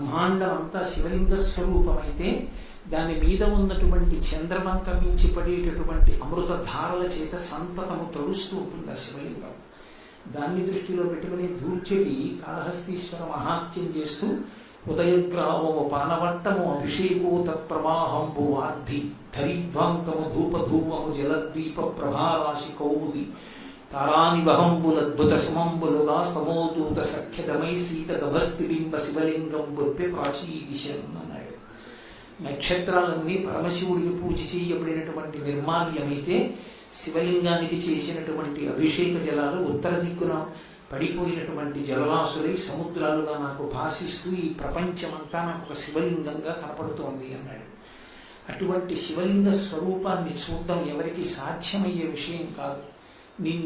బ్రహ్మాండం అంతా శివలింగ స్వరూపమైతే దాని మీద ఉన్నటువంటి చంద్రవంక మించి పడేటటువంటి అమృత ధారల చేత సంతతము తడుస్తూ ఉంటుంది ఆ శివలింగం. దాన్ని దృష్టిలో పెట్టుకుని ధూర్చటి కాళహస్తీశ్వర మహాత్యం చేస్తూ ఉదయగ్రామము పానవట్టము అభిషేకో తత్ప్రవాహంబు వార్ధి ధరిధ్వాంకము ధూపధూవము జలద్వీప ప్రభారాశి కౌముది తారానివహంబులద్భుత సుమంబులుగా సమోదూత సఖ్యతమై సీత గభస్తిబింబ శివలింగం బొప్పే ప్రాచీ దిశను అన్నాడు. నక్షత్రాలన్నీ పరమశివుడికి పూజ చేయబడినటువంటి నిర్మాల్యమైతే శివలింగానికి చేసినటువంటి అభిషేక జలాలు ఉత్తర దిక్కున పడిపోయినటువంటి జలరాశులై సముద్రాలుగా నాకు భాషిస్తూ ఈ ప్రపంచమంతా నాకు ఒక శివలింగంగా కనపడుతోంది అన్నాడు. అటువంటి శివలింగ స్వరూపాన్ని చూడడం ఎవరికి సాధ్యమయ్యే విషయం కాదు.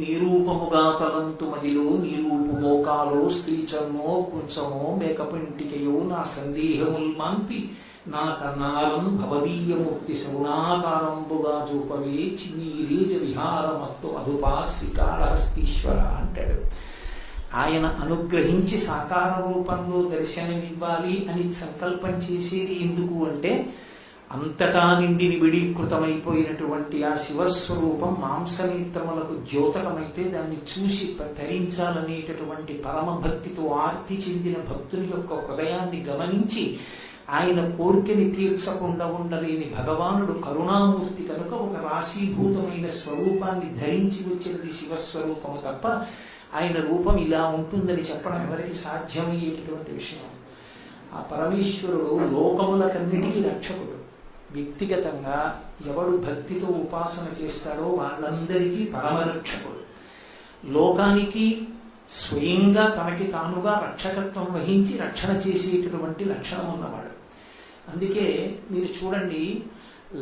నిరూపముగా తలంతు మదిలో నిరూపమోకాలో స్త్రీ చర్మో కుంచమో మేకపింటికయో నా సందేహముల్ మాంపి నా కర్ణాలం భవదీయమూర్తి సగుణాకారంబుగా చూపవే చిన్నీరేజ విహారమత్తు మధుపాసి కాళహస్తీశ్వర అంటాడు. ఆయన అనుగ్రహించి సాకార రూపంలో దర్శనమివ్వాలి అని సంకల్పం చేసేది ఎందుకు అంటే అంతటా నిండి నిబిడీకృతమైపోయినటువంటి ఆ శివస్వరూపం మాంసనేత్రములకు ద్యోతకమైతే దాన్ని చూసి ధరించాలనేటటువంటి పరమభక్తితో ఆర్తి చెందిన భక్తుని యొక్క హృదయాన్ని గమనించి ఆయన కోరికని తీర్చకుండా ఉండలేని భగవానుడు కరుణామూర్తి కనుక ఒక రాశీభూతమైన స్వరూపాన్ని ధరించి వచ్చినది శివస్వరూపము తప్ప ఆయన రూపం ఇలా ఉంటుందని చెప్పడం ఎవరికి సాధ్యమయ్యేటటువంటి విషయం. ఆ పరమేశ్వరుడు లోకములకన్నిటికీ రక్షకుడు. వ్యక్తిగతంగా ఎవడు భక్తితో ఉపాసన చేస్తాడో వాళ్ళందరికీ పరమరక్షకుడు. లోకానికి స్వయంగా తనకి తానుగా రక్షకత్వం వహించి రక్షణ చేసేటటువంటి లక్షణం ఉన్నవాడు. అందుకే మీరు చూడండి,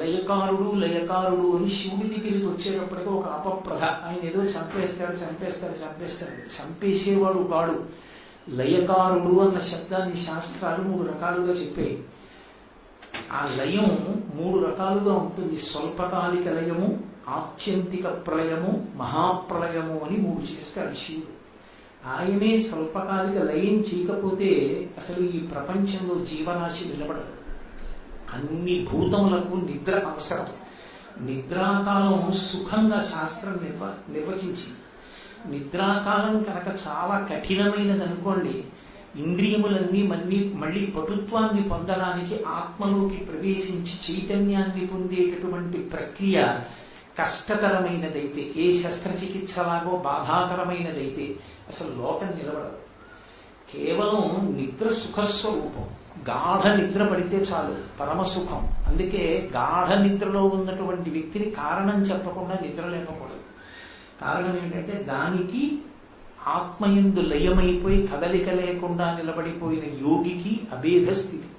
లయకారుడు లయకారుడు అని శివుడి దగ్గరికి వచ్చేటప్పటికీ ఒక అపప్రధ. ఆయన ఏదో చంపేస్తాడు చంపేసేవాడు కాడు. లయకారుడు అన్న శబ్దాన్ని శాస్త్రాలు 3 రకాలుగా చెప్పాయి. ఆ లయం 3 రకాలుగా ఉంటుంది. స్వల్పకాలిక లయము, ఆత్యంతిక ప్రళయము, మహాప్రళయము అని 3 చేస్తాడు శివుడు. ఆయనే స్వల్పకాలిక లయం చేయకపోతే అసలు ఈ ప్రపంచంలో జీవరాశి నిలబడదు. అన్ని భూతములకు నిద్ర అవసరం. నిద్రాకాలం సుఖంగా శాస్త్రం నిర్వచించింది. నిద్రాకాలం కనుక చాలా కఠినమైనది అనుకోండి, ఇంద్రియములన్నీ మళ్ళీ పటుత్వాన్ని పొందడానికి ఆత్మలోకి ప్రవేశించి చైతన్యాన్ని పొందేటటువంటి ప్రక్రియ కష్టతరమైనదైతే, ఏ శస్త్రచికిత్సలాగో బాధాకరమైనదైతే అసలు లోకం నిలబడదు. కేవలం నిద్ర సుఖస్వరూపం. గాఢ నిద్ర పడితే చాలు పరమసుఖం. అందుకే గాఢ నిద్రలో ఉన్నటువంటి వ్యక్తిని కారణం చెప్పకుండా నిద్ర లేపకూడదు. కారణం ఏంటంటే దానికి ఆత్మయందు లయమైపోయి కదలిక లేకుండా నిలబడిపోయిన యోగికి అభేద స్థితి.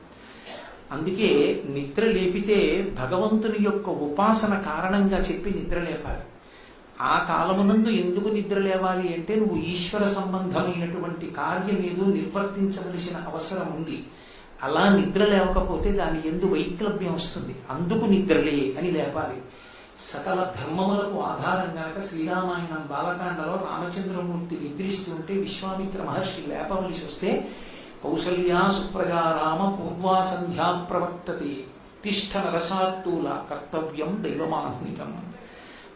అందుకే నిద్ర లేపితే భగవంతుని యొక్క ఉపాసన కారణంగా చెప్పి నిద్ర లేపాలి. ఆ కాలమునందు ఎందుకు నిద్ర లేవాలి అంటే నువ్వు ఈశ్వర సంబంధమైనటువంటి కార్యం ఏదో నిర్వర్తించవలసిన అవసరం ఉంది. అలా నిద్ర లేవకపోతే దాని ఎందు వైక్లభ్యం వస్తుంది. అందుకు నిద్రలే అని లేపాలి. సకల ధర్మములకు ఆధారం కనుక శ్రీరామాయణం బాలకాండలో రామచంద్రమూర్తి నిద్రిస్తుంటే విశ్వామిత్ర మహర్షి లేపవలసి వస్తే కౌసల్యా సుప్రజా రామ పూర్వా సంధ్యా ప్రవర్తతే తిష్ఠ నరసాత్తూల కర్తవ్యం దైవమాహ్నికం.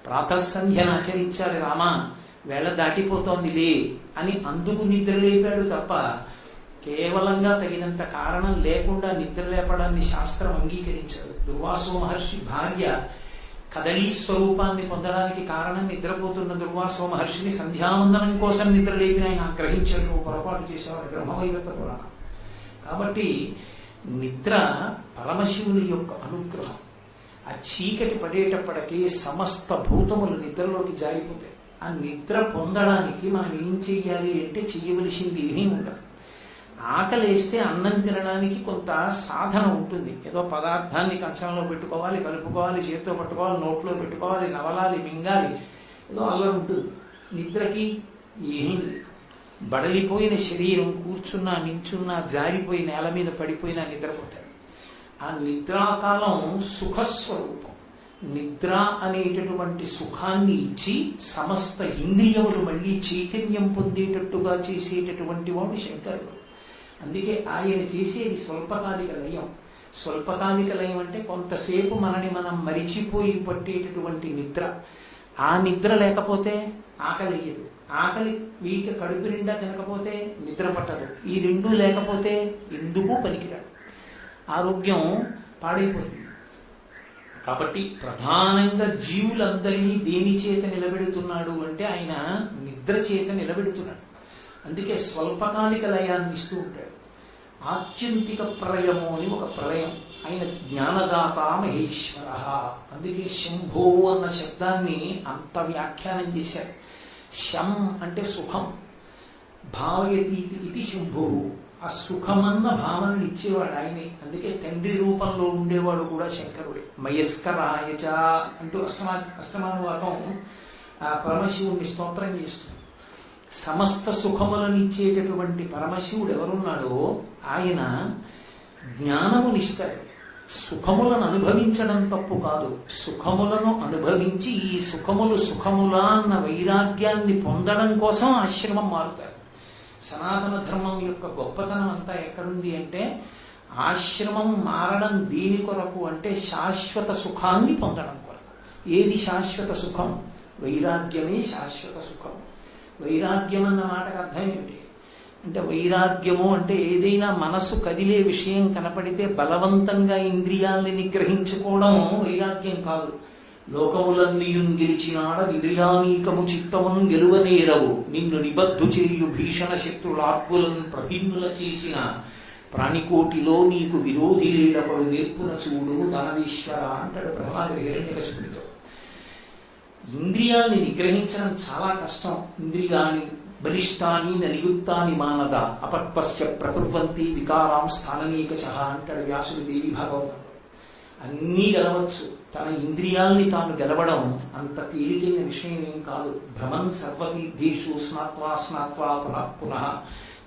ప్రాతఃసంధ్యను ఆచరించాలి రామా, వేళ దాటిపోతోంది లే అని అందుకు నిద్ర లేపాడు తప్ప కేవలంగా తగినంత కారణం లేకుండా నిద్ర లేపడాన్ని శాస్త్రం అంగీకరించదు. దుర్వాసో మహర్షి భార్య కదలీ స్వరూపాన్ని పొందడానికి కారణం నిద్రపోతున్న దుర్వాసో మహర్షిని సంధ్యావందనం కోసం నిద్ర లేపిన ఆయన గ్రహించడు. నువ్వు పొరపాటు చేసేవాడు బ్రహ్మవైవర్త పురాణం. కాబట్టి నిద్ర పరమశివుని యొక్క అనుగ్రహం. ఆ చీకటి పడేటప్పటికీ సమస్త భూతములు నిద్రలోకి జారిపోతాయి. ఆ నిద్ర పొందడానికి మనం ఏం చెయ్యాలి అంటే చెయ్యవలసింది ఏమీ ఉండదు. ఆకలేస్తే అన్నం తినడానికి కొంత సాధన ఉంటుంది. ఏదో పదార్థాన్ని కంచంలో పెట్టుకోవాలి, కలుపుకోవాలి, చేతితో పట్టుకోవాలి, నోట్లో పెట్టుకోవాలి, నవలాలి, మింగాలి, ఏదో అలా ఉంటుంది. నిద్రకి ఏమీ లేదు. బడలిపోయిన శరీరం కూర్చున్నా నించున్నా జారిపోయి నేల మీద పడిపోయినా నిద్రపోతాడు. ఆ నిద్రాకాలం సుఖస్వరూపం. నిద్ర అనేటటువంటి సుఖాన్ని ఇచ్చి సమస్త ఇంద్రియములు మళ్ళీ చైతన్యం పొందేటట్టుగా చేసేటటువంటి వాడు శంకరుడు. అందుకే ఆయన చేసేది స్వల్పకాలిక లయం. స్వల్పకాలిక లయం అంటే కొంతసేపు మనని మనం మరిచిపోయి పట్టేటటువంటి నిద్ర. ఆ నిద్ర లేకపోతే ఆకలి వేయదు, ఆకలి వీక కడుపు నిండా తినకపోతే నిద్ర పట్టదు. ఈ రెండూ లేకపోతే ఎందుకు పనికిరాడు, ఆరోగ్యం పాడైపోతుంది. కాబట్టి ప్రధానంగా జీవులందరినీ దేని చేత నిలబెడుతున్నాడు అంటే ఆయన నిద్ర చేత నిలబెడుతున్నాడు. అందుకే స్వల్పకాలిక లయాన్ని ఇస్తూ ఉంటాడు. ఆత్యంతిక ప్రళయము అని ఒక ప్రళయం. ఆయన జ్ఞానదాత మహేశ్వర. అందుకే శంభో అన్న శబ్దాన్ని అంత వ్యాఖ్యానం చేశారు. శం అంటే సుఖం, భావయతి ఇది శంభో. ఆ సుఖమన్న భావనని ఇచ్చేవాడు ఆయనే. అందుకే తండ్రి రూపంలో ఉండేవాడు కూడా శంకరుడే. మయస్కరాయచ అంటూ అష్టమానువాకం ఆ పరమశివుణ్ణి స్తోత్రం చేస్తుంది. సమస్త సుఖములను ఇచ్చేటటువంటి పరమశివుడు ఎవరున్నాడో ఆయన జ్ఞానమునిస్తాడు. సుఖములను అనుభవించడం తప్పు కాదు, సుఖములను అనుభవించి ఈ సుఖములు సుఖములా అన్న వైరాగ్యాన్ని పొందడం కోసం ఆశ్రమం మారుతారు. సనాతన ధర్మం యొక్క గొప్పతనం అంతా ఎక్కడుంది అంటే ఆశ్రమం మారడం దేని కొరకు అంటే శాశ్వత సుఖాన్ని పొందడం కొరకు. ఏది శాశ్వత సుఖం? వైరాగ్యమే శాశ్వత సుఖం. వైరాగ్యం అన్న మాటకు అర్థం ఏమిటి అంటే వైరాగ్యము అంటే ఏదైనా మనసు కదిలే విషయం కనపడితే బలవంతంగా ఇంద్రియాల్ని నిగ్రహించుకోవడం వైరాగ్యం కాదు. లోకములన్నీయున్ గెలిచినాడ ఇంద్రియానీకము చిత్తమున్ గెలువనేరవు, నిన్ను నిబద్ధు చేయు భీషణ శత్రులార్పులను ప్రభిన్నుల చేసిన ప్రాణికోటిలో నీకు విరోధి లేడపడు నేర్పున చూడు ధనవీశ్వర అంటాడు ప్రహ్లాదుడు హిరణ్యకశిపుడితో. ఇంద్రియాల్ని నిగ్రహించడం చాలా కష్టం. ఇంద్రియాన్ని బలిష్టాని నియుక్తాని మానద అపక్వస్య ప్రకుర్వంతి వికారాం స్థాననీకశ అంటాడు వ్యాసుడు దేవి భాగవతం. అన్నీ గెలవచ్చు, తన ఇంద్రియాల్ని తాను గెలవడం అంత తేలికైన విషయం ఏం కాదు. భ్రమన్ సర్వతీర్థేషు స్నాత్వా స్నాత్వా పునః పునః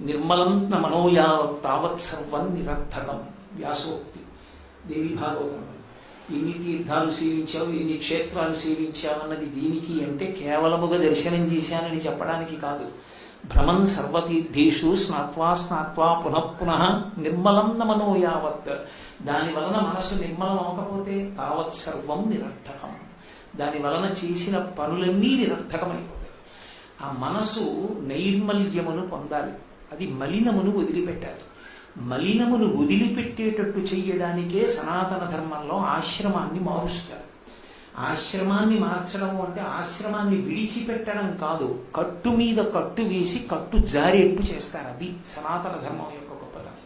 నిర్మలం మనోయావత్ తావత్ సర్వం నిరర్థకం వ్యాసోక్తి దేవి భాగవతం. ఎన్ని తీర్థాలు సేవించావు, ఎన్ని క్షేత్రాలు సేవించావు అన్నది దీనికి అంటే కేవలముగా దర్శనం చేశానని చెప్పడానికి కాదు. భ్రమన్ సర్వతీర్థేషు స్నాత్వా స్నాత్వా పునః పునః నిర్మలం మనో యావత్. దాని వలన మనసు నిర్మలం అవ్వకపోతే తావత్ సర్వం నిరర్థకం. దాని వలన చేసిన పనులన్నీ నిరర్థకమైపోతాయి. ఆ మనసు నైర్మల్యమును పొందాలి, అది మలినమును వదిలిపెట్టాలి. మలినమును వదిలిపెట్టేటట్టు చెయ్యడానికే సనాతన ధర్మంలో ఆశ్రమాన్ని మారుస్తారు. ఆశ్రమాన్ని మార్చడం అంటే ఆశ్రమాన్ని విడిచిపెట్టడం కాదు, కట్టు మీద కట్టు వేసి కట్టు జారేట్టు చేస్తారు. అది సనాతన ధర్మం యొక్క గొప్పతనం.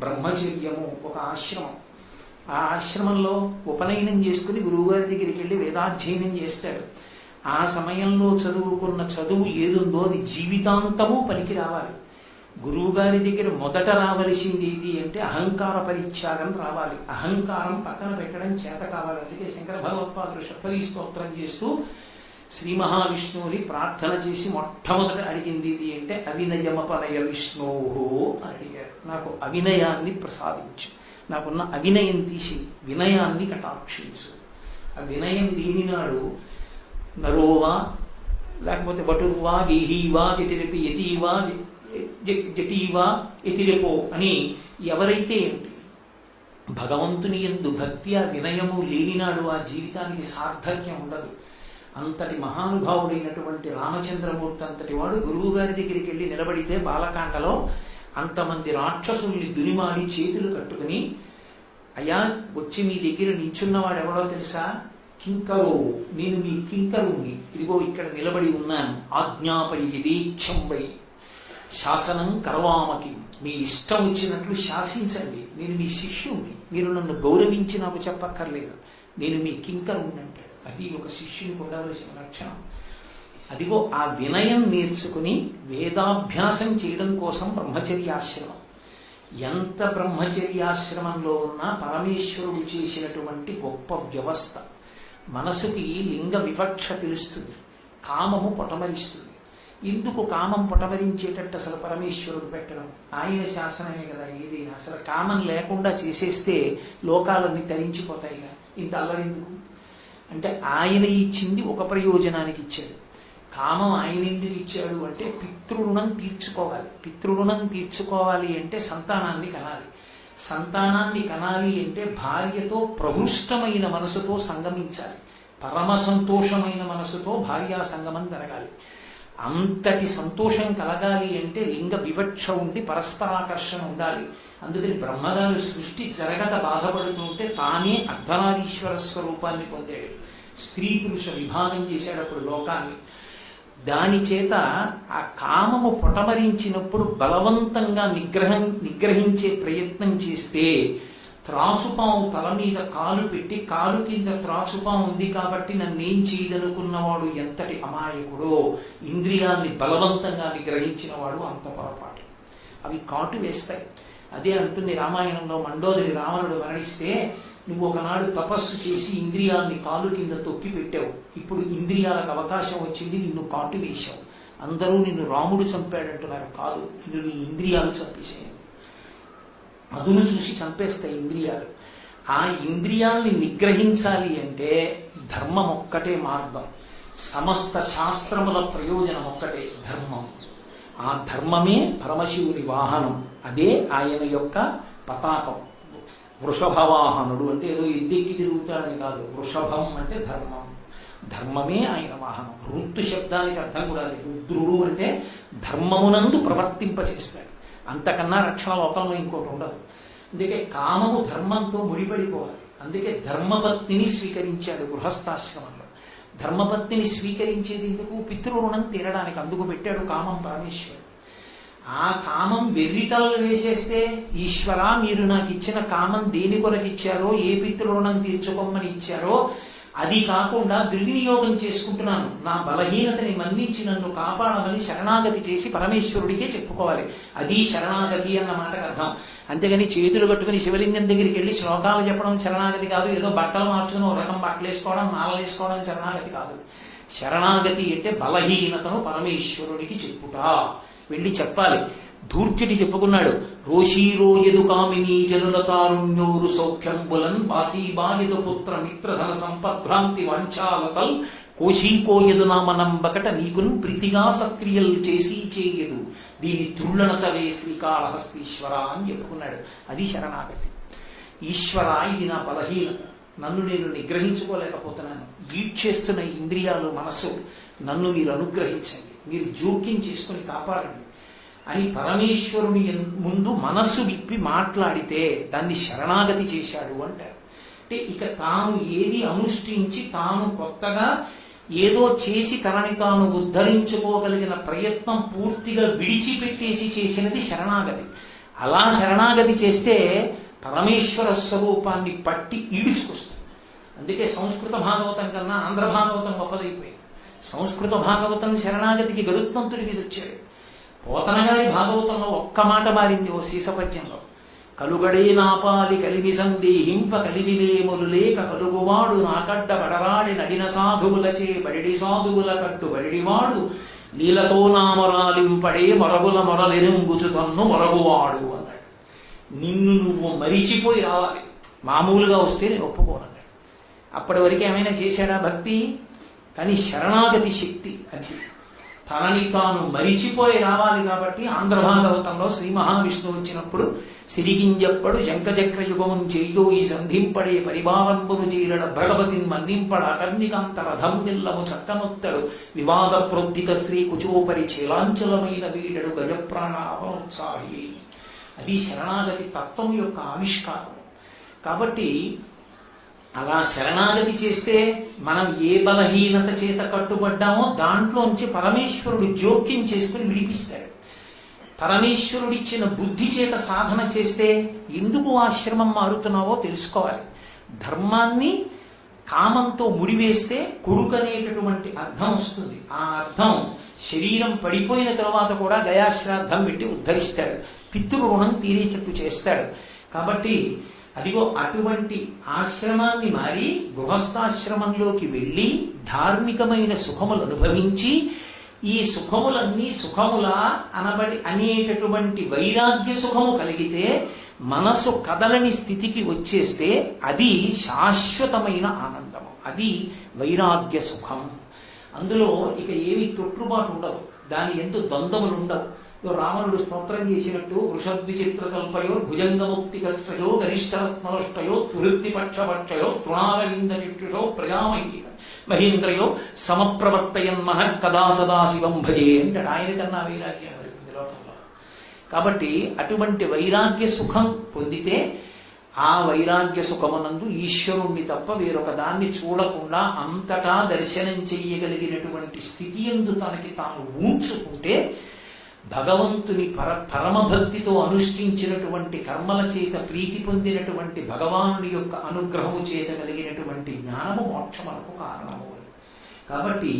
బ్రహ్మచర్యము ఒక ఆశ్రమం. ఆ ఆశ్రమంలో ఉపనయనం చేసుకుని గురువుగారి దగ్గరికి వెళ్ళి వేదాధ్యయనం చేస్తాడు. ఆ సమయంలో చదువుకున్న చదువు ఏదుందో అది జీవితాంతము పనికి రావాలి. గురువుగారి దగ్గర మొదట రావలసింది ఏది అంటే అహంకార పరిత్యాగం రావాలి. అహంకారం పక్కన పెట్టడం చేత కావాలి. అందుకే శంకర భగవత్పాదులు షట్పదీ స్తోత్రం చేస్తూ శ్రీ మహావిష్ణువుని ప్రార్థన చేసి మొట్టమొదట అడిగింది ఇది అంటే అవినయమపనయ విష్ణోహో అని అడిగారు. నాకు అవినయాన్ని ప్రసాదించు, నాకున్న అవినయం తీసి వినయాన్ని కటాక్షించు. ఆ వినయం దీనినాడు నరోవా లేకపోతే వటుర్వా గేహీవా ఎటిరిపి యతీవా జటీవా ఎతిరేపో అని ఎవరైతే ఏంటి భగవంతుని యందు భక్తి ఆ వినయము లేనినాడు ఆ జీవితానికి సార్థక్యం ఉండదు. అంతటి మహానుభావుడైనటువంటి రామచంద్రమూర్తి అంతటి వాడు గురువు గారి దగ్గరికి వెళ్ళి నిలబడితే బాలకాండలో అంతమంది రాక్షసుల్ని దునిమాడి చేతులు కట్టుకుని, అయ్యా వచ్చి మీ దగ్గర నించున్నవాడు ఎవడో తెలుసా? కింకరో, నేను మీ కింకరుణ్ణి, ఇదిగో ఇక్కడ నిలబడి ఉన్నాను, ఆజ్ఞాపై యథేచ్ఛంబై శాసనం కరవామకి, మీ ఇష్టం వచ్చినట్లు శాసించండి, నేను మీ శిష్యుణ్ణి, మీరు నన్ను గౌరవించి నాకు చెప్పక్కర్లేదు, నేను మీ కింకరుణ్ణి అంటాడు. అది ఒక శిష్యునికి ఉండవలసిన లక్షణం. అదిగో ఆ వినయం నేర్చుకుని వేదాభ్యాసం చేయడం కోసం బ్రహ్మచర్యాశ్రమం. ఎంత బ్రహ్మచర్యాశ్రమంలో ఉన్నా పరమేశ్వరుడు చేసినటువంటి గొప్ప వ్యవస్థ. మనసుకి లింగ వివక్ష తెలుస్తుంది, కామము పొటమరిస్తుంది. ఎందుకు కామం పొటమరించేటట్టు అసలు పరమేశ్వరుడు పెట్టడం? ఆయన శాసనమే కదా ఏదైనా. అసలు కామం లేకుండా చేసేస్తే లోకాలన్నీ తరించిపోతాయిగా, ఇంత అల్లరెందుకు అంటే ఆయన ఇచ్చింది ఒక ప్రయోజనానికి ఇచ్చాడు. కామం ఆయన ఎందుకు ఇచ్చాడు అంటే పితృరుణం తీర్చుకోవాలి. పితృరుణం తీర్చుకోవాలి అంటే సంతానాన్ని కనాలి. సంతానాన్ని కనాలి అంటే భార్యతో ప్రహృష్టమైన మనసుతో సంగమించాలి. పరమ సంతోషమైన మనసుతో భార్యా సంగమం జరగాలి. అంతటి సంతోషం కలగాలి అంటే లింగ వివక్ష ఉండి పరస్పరాకర్షణ ఉండాలి. అందుకని బ్రహ్మగారు సృష్టి జరగక బాధపడుతుంటే తానే అర్ధనారీశ్వర స్వరూపాన్ని పొందాడు. స్త్రీ పురుష విభాగం చేశాడు అప్పుడు లోకాన్ని. దాని చేత ఆ కామము పొటమరించినప్పుడు బలవంతంగా నిగ్రహించే ప్రయత్నం చేస్తే త్రాచుపాము తల మీద కాలు పెట్టి కాలు కింద త్రాచుపాము ఉంది కాబట్టి నన్నేం చేయదనుకున్నవాడు ఎంతటి అమాయకుడో, ఇంద్రియాల్ని బలవంతంగా నిగ్రహించిన వాడు అంత పొరపాటు. అవి కాటు వేస్తాయి. అదే అంటుంది రామాయణంలో మండోదరి రావణుడు మరణిస్తే, నువ్వు ఒకనాడు తపస్సు చేసి ఇంద్రియాల్ని కాలు కింద తొక్కి పెట్టావు, ఇప్పుడు ఇంద్రియాలకు అవకాశం వచ్చింది, నిన్ను కాటు వేశావు. అందరూ నిన్ను రాముడు చంపాడంటున్నారు. కాదు, నిన్ను నీ ఇంద్రియాలు చంపేసాయి. అదును చూసి చంపేస్తాయి ఇంద్రియాలు. ఆ ఇంద్రియాల్ని నిగ్రహించాలి అంటే ధర్మం ఒక్కటే మార్గం. సమస్త శాస్త్రముల ప్రయోజనం ఒక్కటే, ధర్మం. ఆ ధర్మమే పరమశివుని వాహనం. అదే ఆయన యొక్క పతాకం. వృషభవాహనుడు అంటే ఏదో ఎద్దెక్కి తిరుగుతాడని కాదు. వృషభం అంటే ధర్మం. ధర్మమే ఆయన వాహనం. రుత్తు శబ్దానికి అర్థం కూడా లేదు. రుద్రుడు అంటే ధర్మమునందు ప్రవర్తింపచేస్తాడు. అంతకన్నా రక్షణ లోకంలో ఇంకోటి ఉండదు. అందుకే కామము ధర్మంతో ముడిపడిపోవాలి. అందుకే ధర్మపత్నిని స్వీకరించాడు గృహస్థాశ్రమంలో. ధర్మపత్నిని స్వీకరించేది ఎందుకు? పితృరుణం తీరడానికి. అందుకు పెట్టాడు కామం పరమేశ్వరుడు. ఆ కామం వెర్రితలలు వేసేస్తే, ఈశ్వర మీరు నాకు ఇచ్చిన కామం దేని కొరకు ఇచ్చారో, ఏ పితృరుణం తీర్చుకోమని ఇచ్చారో అది కాకుండా దుర్వినియోగం చేసుకుంటున్నాను, నా బలహీనతని మన్నించి నన్ను కాపాడమని శరణాగతి చేసి పరమేశ్వరుడికే చెప్పుకోవాలి. అది శరణాగతి అన్న మాటకు అర్థం. అంతేగాని చేతులు కట్టుకుని శివలింగం దగ్గరికి వెళ్ళి శ్లోకాలు చెప్పడం శరణాగతి కాదు. ఏదో బట్టలు మార్చుకుని ఒక రకం బట్టలు వేసుకోవడం, మాలలు వేసుకోవడం శరణాగతి కాదు. శరణాగతి అంటే బలహీనతను పరమేశ్వరుడికి చెప్పుట. వెళ్ళి చెప్పాలి. ధూర్జటి చెప్పుకున్నాడు, రోషీరోయదు కామినీ జనుల తారుణ్యోరు సౌఖ్యంబులన్ బాసీబాయదు పుత్ర మిత్రధన సంపద్భ్రాంతి వంచాలతల్ కోశీకోయదు నామనంబకట నీకున్ ప్రీతిగా సక్రియలు చేసి చేయదు దీని తుళ్ళనచవే శ్రీకాళహస్తీశ్వర అని చెప్పుకున్నాడు. అది శరణాగతి. ఈశ్వర, ఇది నా బలహీనత, నన్ను నేను నిగ్రహించుకోలేకపోతున్నాను, ఈడ్చేస్తున్న ఇంద్రియాలు మనస్సు, నన్ను మీరు అనుగ్రహించండి, మీరు జోక్యం చేసుకుని కాపాడండి అని పరమేశ్వరుని ముందు మనస్సు విప్పి మాట్లాడితే దాన్ని శరణాగతి చేశాడు అంటారు. అంటే ఇక తాను ఏది అనుష్ఠించి తాను కొత్తగా ఏదో చేసి తనని తాను ఉద్ధరించుకోగలిగిన ప్రయత్నం పూర్తిగా విడిచిపెట్టేసి చేసినది శరణాగతి. అలా శరణాగతి చేస్తే పరమేశ్వర స్వరూపాన్ని పట్టి ఈడ్చుకొస్తుంది. అందుకే సంస్కృత భాగవతం కన్నా ఆంధ్ర భాగవతం గొప్పదైపోయింది. సంస్కృత భాగవతం శరణాగతికి గరుత్మంతుడి మీద వచ్చాడు. పోతనగారి భాగవతంలో ఒక్క మాట మారింది ఓ శీసపద్యంలో. కలుగడే నాపాలి కలిమి సందేహింప కలివిలేములు లేక కలుగువాడు నాకడ్డ బడరాడి నడిన సాధువులచే బడిడి సాధువుల కట్టు బడిడివాడు నీలతో నామరాలింపడే మరగుల మొరలెరుంగుచు తన్ను మరగువాడు అన్నాడు. నిన్ను నువ్వు మరిచిపోయి రావాలి, మామూలుగా వస్తే నేను ఒప్పుకోనన్నాడు. అప్పటి వరకు ఏమైనా చేశాడా భక్తి? కానీ శరణాగతి శక్తి అది. తనని తాను మరిచిపోయి రావాలి. కాబట్టి ఆంధ్ర భాగవతంలో శ్రీ మహావిష్ణువు వచ్చినప్పుడు సిరిగింజప్పడు శంఖచక్ర యుగమున్ చెయ్యో ఈ సంధింపడే పరిభావంబును చీరడ భగవతిన్ మన్నింపడ అకర్ణికాంత రథం నిల్లము చక్కనొత్తడు వివాద ప్రోద్ధిత శ్రీ కుచోపరి చీలాంచలమైన వీడడు గజప్రాణావనోత్సాహి. అది శరణాగతి తత్వం యొక్క ఆవిష్కారం. కాబట్టి అలా శరణాగతి చేస్తే మనం ఏ బలహీనత చేత కట్టుబడ్డామో దాంట్లోంచి పరమేశ్వరుడు జోక్యం చేసుకుని విడిపిస్తాడు. పరమేశ్వరుడిచ్చిన బుద్ధి చేత సాధన చేస్తే ఎందుకు ఆశ్రమం మారుతున్నావో తెలుసుకోవాలి. ధర్మాన్ని కామంతో ముడివేస్తే కొడుకనేటటువంటి అర్థం వస్తుంది. ఆ అర్థం శరీరం పడిపోయిన తర్వాత కూడా గయాశ్రాద్ధం పెట్టి ఉద్ధరిస్తాడు, పితృరుణం తీరేటట్టు చేస్తాడు. కాబట్టి అదిగో అటువంటి ఆశ్రమాన్ని మారి గృహస్థాశ్రమంలోకి వెళ్ళి ధార్మికమైన సుఖములు అనుభవించి ఈ సుఖములన్నీ సుఖములా అనేటటువంటి వైరాగ్య సుఖము కలిగితే మనసు కదలని స్థితికి వచ్చేస్తే అది శాశ్వతమైన ఆనందము, అది వైరాగ్య సుఖం. అందులో ఇక ఏమీ తొట్టుబాటు ఉండదు, దాని ఎందు ద్వంద్వములు ఉండవు. రావణుడు స్తోత్రం చేసినట్టు వృషద్విచిత్రకల్పయో భుజంగముక్తికస్రయో గరిష్టరత్నలుష్టయో సుహృత్తి పక్షపక్షయో తృణారవింద చిక్షుషో ప్రజామహీ మహేంద్రయో సమప్రవర్తయన్ మహః కదా సదాశివం భజే అంటాడు. ఆయన కన్నా వైరాగ్యం ఎవరికి లోకంలో. కాబట్టి అటువంటి వైరాగ్య సుఖం పొందితే ఆ వైరాగ్య సుఖమునందు ఈశ్వరుణ్ణి తప్ప వేరొక దాన్ని చూడకుండా అంతటా దర్శనం చెయ్యగలిగినటువంటి స్థితి యందు తనకి తాను ఊంచుకుంటే భగవంతుని పరమభక్తితో అనుష్ఠించినటువంటి కర్మల చేత ప్రీతి పొందినటువంటి భగవానుని యొక్క అనుగ్రహము చేత కలిగినటువంటి జ్ఞానము మోక్షములకు కారణము. కాబట్టి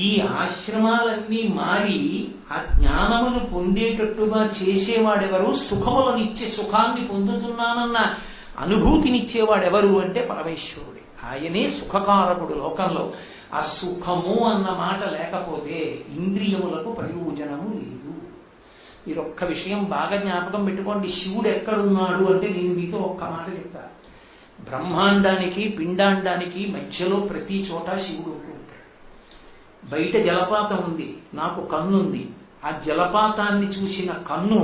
ఈ ఆశ్రమాలన్నీ మారి ఆ జ్ఞానమును పొందేటట్టుగా చేసేవాడెవరు? సుఖములనిచ్చే సుఖాన్ని పొందుతున్నానన్న అనుభూతినిచ్చేవాడెవరు అంటే పరమేశ్వరుడే. ఆయనే సుఖకారకుడు లోకంలో. ఆ సుఖము అన్న మాట లేకపోతే ఇంద్రియములకు ప్రయోజనము లేదు. మీరు ఒక్క విషయం బాగా జ్ఞాపకం పెట్టుకోండి. శివుడు ఎక్కడున్నాడు అంటే నేను మీతో ఒక్క మాట చెప్తా. బ్రహ్మాండానికి పిండాండానికి మధ్యలో ప్రతి చోట శివుడు ఉంటూ ఉంటాడు. బయట జలపాతం ఉంది, నాకు కన్నుంది. ఆ జలపాతాన్ని చూసిన కన్ను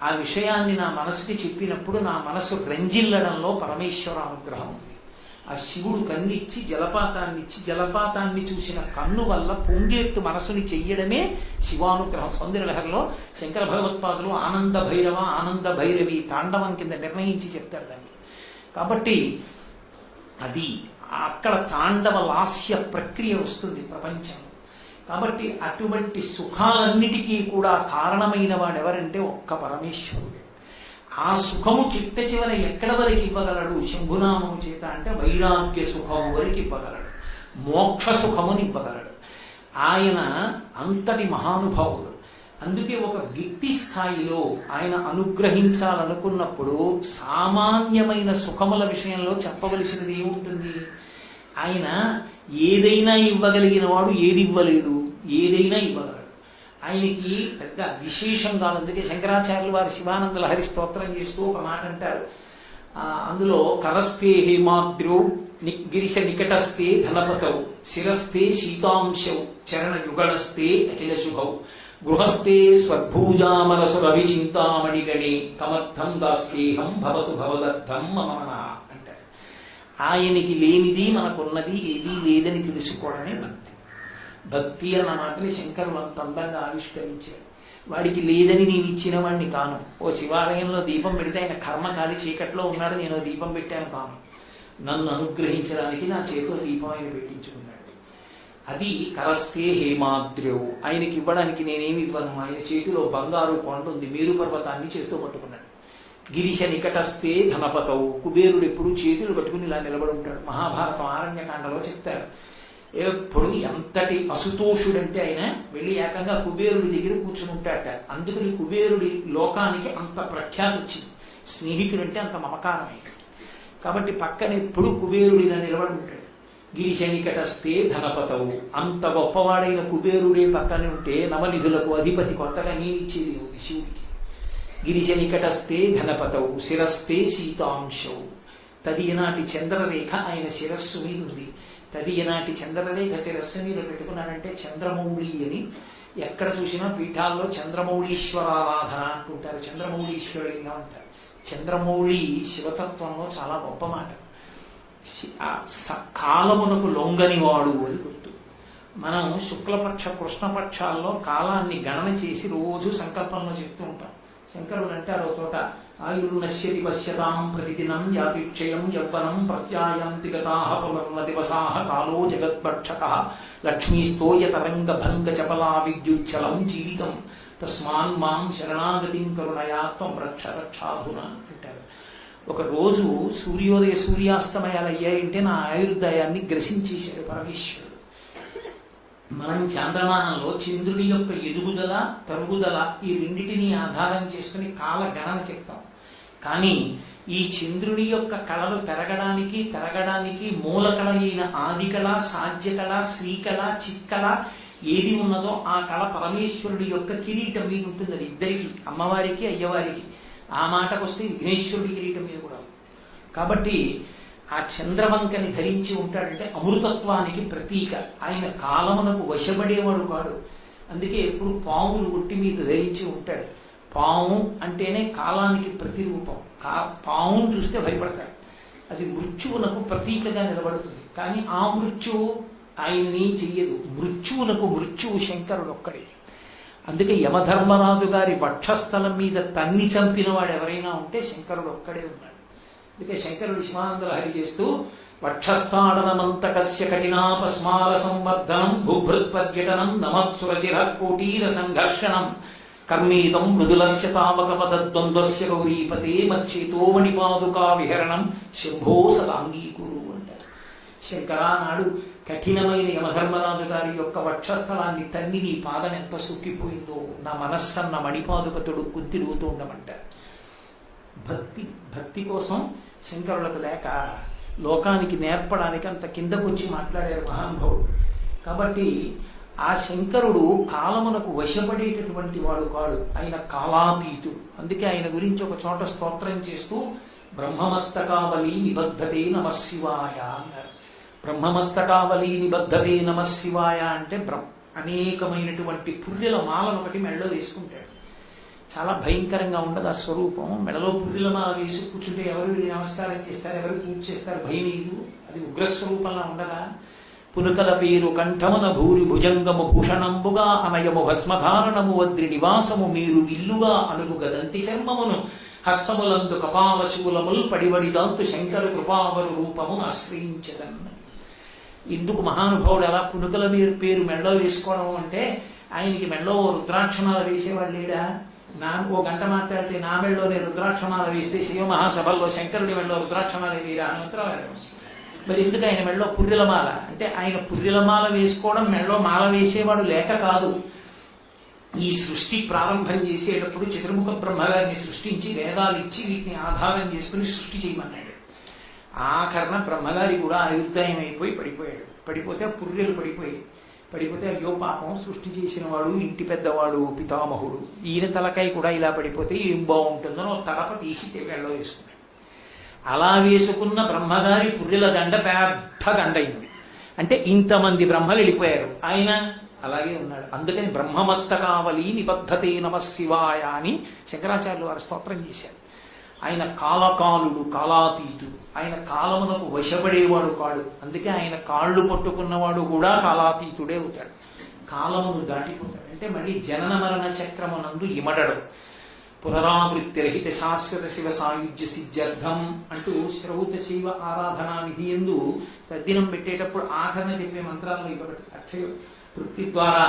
ఆ విషయాన్ని నా మనసుకి చెప్పినప్పుడు నా మనసు రంజిల్లడంలో పరమేశ్వర అనుగ్రహం ఉంది. ఆ శివుడు కన్నిచ్చి జలపాతాన్ని చూసిన కన్ను వల్ల పొంగేట్టు మనసుని చెయ్యడమే శివానుగ్రహం. సౌందర్యలహరిలో శంకర భగవత్పాదులు ఆనంద భైరవ ఆనంద భైరవి తాండవం కింద నిర్ణయించి చెప్తారు దాన్ని. కాబట్టి అది అక్కడ తాండవ లాస్య ప్రక్రియ వస్తుంది ప్రపంచంలో. కాబట్టి అటువంటి సుఖాలన్నిటికీ కూడా కారణమైన వాడెవరంటే ఒక్క పరమేశ్వరుడు. ఆ సుఖము చిట్ట చివర ఎక్కడ వరకు ఇవ్వగలడు? శంభునామము చేత అంటే వైరాగ్య సుఖము వరకు ఇవ్వగలడు, మోక్ష సుఖముని ఇవ్వగలడు. ఆయన అంతటి మహానుభావుడు. అందుకే ఒక వ్యక్తి స్థాయిలో ఆయన అనుగ్రహించాలనుకున్నప్పుడు సామాన్యమైన సుఖముల విషయంలో చెప్పవలసినది ఏముంటుంది? ఆయన ఏదైనా ఇవ్వగలిగిన వాడు ఏది ఇవ్వలేడు, ఏదైనా ఇవ్వగలడు. ఆయనకి పెద్ద విశేషం కాదు. అందుకే శంకరాచార్యులు వారి శివానంద లహరి స్తోత్రం చేస్తూ ఒక మాట అంటారు. అందులో కరస్తే హేమాద్రౌ గిరిశ నికటస్తే ధనపతౌ శిరస్తే శీతాంశౌ చరణ యుగళస్తే అఖిల శుభౌ గృహస్థే స్వర్భూజామరసురభిచింతామణిగణే కమర్థం దాస్యేహం భవతు భవదర్థం మమన అంటారు. ఆయనకి లేనిది మనకున్నది ఏదీ లేదని తెలుసుకోవడమే భక్తి. భక్తి అన్న మాటని శంకరులు అంత అందంగా ఆవిష్కరించారు. వాడికి లేదని నేను ఇచ్చిన వాడిని కాను. ఓ శివాలయంలో దీపం పెడితే ఆయన కర్మకాలి చీకట్లో ఉన్నాడు, నేను దీపం పెట్టాను కాను. నన్ను అనుగ్రహించడానికి నా చేతిలో దీపం ఆయన పెట్టించుకున్నాడు. అది కరస్తే హేమాద్రవు. ఆయనకి ఇవ్వడానికి నేనేమి ఇవ్వను. ఆయన చేతిలో బంగారు కొండ ఉంది, మేరు పర్వతాన్ని చేతితో పట్టుకున్నాడు. గిరిశ నికటస్తే ధనపతవు. కుబేరుడు ఎప్పుడు చేతులు పట్టుకుని ఇలా నిలబడి ఉంటాడు. మహాభారతం ఆరణ్యకాండలో చెప్తారు. ఎప్పుడు ఎంతటి అసుతోషుడంటే ఆయన వెళ్ళి ఏకంగా కుబేరుడి దగ్గర కూర్చుని ఉంటాడట. అందుకని కుబేరుడి లోకానికి అంత ప్రఖ్యాతి వచ్చింది. స్నేహితుడంటే అంత మమకారమే. కాబట్టి పక్కన ఎప్పుడు కుబేరుడు ఇలా నిలబడి ఉంటాడు. గిరిశ నికటస్తే ధనపతవు. అంత గొప్పవాడైన కుబేరుడే పక్కన ఉంటే నవనిధులకు అధిపతి కొత్తగా నీనిచ్చేది ఉంది శివుడికి. గిరిశ నికటస్తే ధనపతవు శిరస్తే శీతాంశవు. తదియనాటి చంద్రరేఖ ఆయన శిరస్సు మీద ఉంది. తదియనాటి చంద్రరేఖ శిరస్సు మీద పెట్టుకున్నాడంటే చంద్రమౌళి అని ఎక్కడ చూసినా పీఠాల్లో చంద్రమౌళీశ్వరారాధన అంటుంటారు. చంద్రమౌళీశ్వరుడిగా అంటారు. చంద్రమౌళి శివతత్వంలో చాలా గొప్ప మాట. కాలమునకు లొంగని వాడు అని గుర్తు. మనం శుక్లపక్ష కృష్ణపక్షాల్లో కాలాన్ని గణన చేసి రోజు సంకల్పంలో చెప్తూ ఉంటాం. శంకరులు అంటారు తోట ఆయుర్నశ్యతి పశ్యతాం ప్రతిదినం యాపిక్షయం యవ్వనం ప్రత్యాయాంతి గతాః పునర్న దివసాః కాలో జగత్పక్షకః లక్ష్మీస్తోయ తరంగ భంగ చపలా విద్యుచ్చలం జీవితం తస్మాన్ మాం శరణాగతిం కరుణయా త్వం రక్ష రక్షాధునా అంటారు. ఒక రోజు సూర్యోదయ సూర్యాస్తమయాలు అయ్యాయంటే నా ఆయుర్దాయాన్ని గ్రసించేశాడు పరమేశ్వరుడు. మనం చాంద్రమానంలో చంద్రుడి యొక్క ఎదుగుదల తరుగుదల ఈ రెండిటిని ఆధారం చేసుకుని కాల గణన చెప్తాం. కానీ ఈ చంద్రుడి యొక్క కళలు పెరగడానికి తరగడానికి మూలకళ అయిన ఆదికళ, సాధ్యకళ, శ్రీకళ, చిత్కళ ఏది ఉన్నదో ఆ కళ పరమేశ్వరుడి యొక్క కిరీటం మీద ఉంటుంది. అది ఇద్దరికి, అమ్మవారికి అయ్యవారికి. ఆ మాటకు వస్తే విఘ్నేశ్వరుడి కిరీటం మీద కూడా. కాబట్టి ఆ చంద్రవంకని ధరించి ఉంటాడంటే అమృతత్వానికి ప్రతీక. ఆయన కాలమునకు వశపడేవాడు కాడు. అందుకే ఎప్పుడు పాములు ఒంటి మీద ధరించి ఉంటాడు. పాము అంటేనే కాలానికి ప్రతిరూపం. పామును చూస్తే భయపడతాడు. అది మృత్యువునకు ప్రతీకగా నిలబడుతుంది. కానీ ఆ మృత్యువు ఆయన్ని చెయ్యదు. మృత్యువునకు మృత్యువు శంకరుడు ఒక్కడే. అందుకే యమధర్మరాజు గారి వక్షస్థలం మీద తన్ని చంపిన వాడు ఎవరైనా ఉంటే శంకరుడు ఒక్కడే ఉన్నాడు. అందుకే శంకరుడు శివానందలహరి చేస్తూ వక్షస్థాడనమంతకస్య కఠినాపస్మార సంవర్ధనం భూభృత్పర్యటనం నమత్సురశిర కోటీర సంఘర్షణం కర్మీదం మృదులస్య తావకపద్వంద్వస్య గౌరీపతే మచ్చేతోమణి పాదుకా విహరణం శంభో సదాంగీకురు అంటారు. శంకరా నాడు కఠినమైన యమధర్మరాజు గారి యొక్క వక్షస్థలాన్ని తన్ని నీ పాదం ఎంత సుక్కిపోయిందో నా మనస్సన్న మణిపాదుకతుడు కుత్తిరుగుతూ ఉండమంటారు. భక్తి కోసం శంకరులకు లేక లోకానికి నేర్పడానికి అంత కిందకు వచ్చి మాట్లాడారు మహానుభావుడు. కాబట్టి ఆ శంకరుడు కాలమునకు వశపడేటటువంటి వాడు కాడు. ఆయన కాలాతీతుడు. అందుకే ఆయన గురించి ఒక చోట స్తోత్రం చేస్తూ బ్రహ్మమస్తకావళి నిబద్ధతే నమశివాయ అన్నారు. బ్రహ్మమస్తకావళి నిబద్ధతే నమశివాయ అంటే అనేకమైనటువంటి పుర్రెల మాలను ఒకటి మెడలో వేసుకుంటాడు. చాలా భయంకరంగా ఉండదు ఆ స్వరూపం. మెడలో పుర్రెల మాల వేసి కూర్చుంటే ఎవరు నమస్కారం చేస్తారు, ఎవరు పూజ చేస్తారు, భయం లేదు. అది ఉగ్రస్వరూపంలా ఉండదా? పునుకల పేరు కంఠమున భూరి భుజంగము భూషణంబుగా అనయము భస్మధారణము వద్రి నివాసము మీరు విల్లుగా అనుగు గదంతి చర్మమును హస్తములందు కపావశూలముల్ పడివడిదాంతు శంకరు కృపావరు రూపమును ఆశ్రయించదన్నది. ఇందుకు మహానుభావుడు ఎలా పునుకల పేరు మెడలో వేసుకోవడం అంటే ఆయనకి మెడలో రుద్రాక్షమాల వేసేవాడు లేడా? ఓ గంట మాట్లాడితే నా మెడలోనే రుద్రాక్షమాల వేస్తే శివ మహాసభల్లో శంకరుడి మెడలో రుద్రాక్షమాల వేరా హనుమంతరావు. మరి ఎందుకు ఆయన మెడలో పుర్రెలమాల అంటే ఆయన పుర్రెలమాల వేసుకోవడం మెడలో మాల వేసేవాడు లేక కాదు. ఈ సృష్టి ప్రారంభం చేసేటప్పుడు చతుర్ముఖ బ్రహ్మగారిని సృష్టించి వేదాలు ఇచ్చి వీటిని ఆధారం చేసుకుని సృష్టి చేయమన్నాడు. ఆఖరణ బ్రహ్మగారి కూడా ఆయుర్దాయం అయిపోయి పడిపోయాడు. పడిపోతే పుర్రెలు పడిపోతే అయ్యో పాపం సృష్టి చేసిన వాడు ఇంటి పెద్దవాడు పితామహుడు ఈయన తలకాయ కూడా ఇలా పడిపోతే ఏం బాగుంటుందో తడప తీసి వెళ్ళ వేసుకున్నాడు. అలా వేసుకున్న బ్రహ్మగారి పుర్రెల దండ పెద్ద దండ అయింది. అంటే ఇంతమంది బ్రహ్మలు వెళ్ళిపోయారు, ఆయన అలాగే ఉన్నాడు. అందుకని బ్రహ్మమస్తకావళి నిబద్ధతే నమశివాయ అని శంకరాచార్యులు వారు స్తోత్రం చేశారు. ఆయన కాలకాలుడు, కాలాతీతుడు. ఆయన కాలమునకు వశపడేవాడు కాడు. అందుకే ఆయన కాళ్ళు పట్టుకున్నవాడు కూడా కాలాతీతుడే అవుతాడు. కాలమును దాటిపోతాడు. అంటే మళ్ళీ జనన మరణ చక్రమునందు ఇమడడు. పునరావృత్తిరహిత శాశ్వత శివ సాయుధ్య సిద్ధ్యర్థం అంటూ శ్రౌత శైవ ఆరాధనా విధి ఎందు తద్దినం పెట్టేటప్పుడు ఆఖరణ చెప్పే మంత్రాలను ఇవ్వబట్టి అక్షయ వృత్తి ద్వారా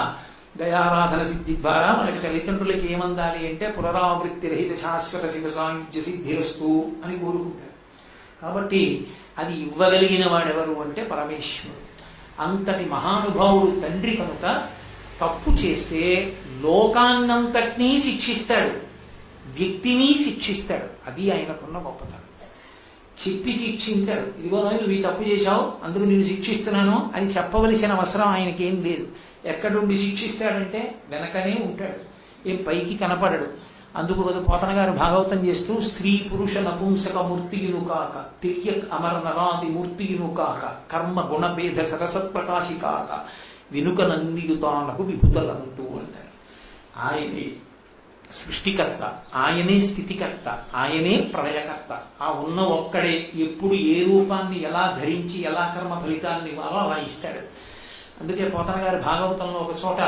దయారాధన సిద్ధి ద్వారా మనకి తల్లిదండ్రులకి ఏమందాలి అంటే పునరావృత్తి రహిత శాశ్వత శివ సాయుధ్య సిద్ధిరస్తు అని కోరుకుంటారు. కాబట్టి అది ఇవ్వగలిగిన వాడెవరు అంటే పరమేశ్వరుడు. అంతటి మహానుభావుడు తండ్రి కనుక తప్పు చేస్తే లోకాన్నంతటినీ శిక్షిస్తాడు, వ్యక్తిని శిక్షిస్తాడు. అది ఆయనకున్న గొప్పతనం. చెప్పి శిక్షించాడు. ఇదిగో నువ్వు ఈ తప్పు చేశావు అందుకు నేను శిక్షిస్తున్నాను అని చెప్పవలసిన అవసరం ఆయనకేం లేదు. ఎక్కడుండి శిక్షిస్తాడంటే వెనకనే ఉంటాడు, ఏం పైకి కనపడడు. అందుకు కదా పోతన గారు భాగవతం చేస్తూ స్త్రీ పురుష నపుంసక మూర్తియును కాక తిర్యక్ అమర నరాది మూర్తియును కాక కర్మ గుణభేద సరసత్ప్రకాశి కాక వినుక నందియుతానకు విభుతలంతు అంటారు. ఆయనే సృష్టికర్త, ఆయనే స్థితికర్త, ఆయనే ప్రళయకర్త. ఆ ఉన్న ఒక్కడే ఎప్పుడు ఏ రూపాన్ని ఎలా ధరించి ఎలా కర్మ ఫలితాన్ని ఇవ్వాలో అలా ఇస్తాడు. అందుకే పోతన గారి భాగవతంలో ఒక చోట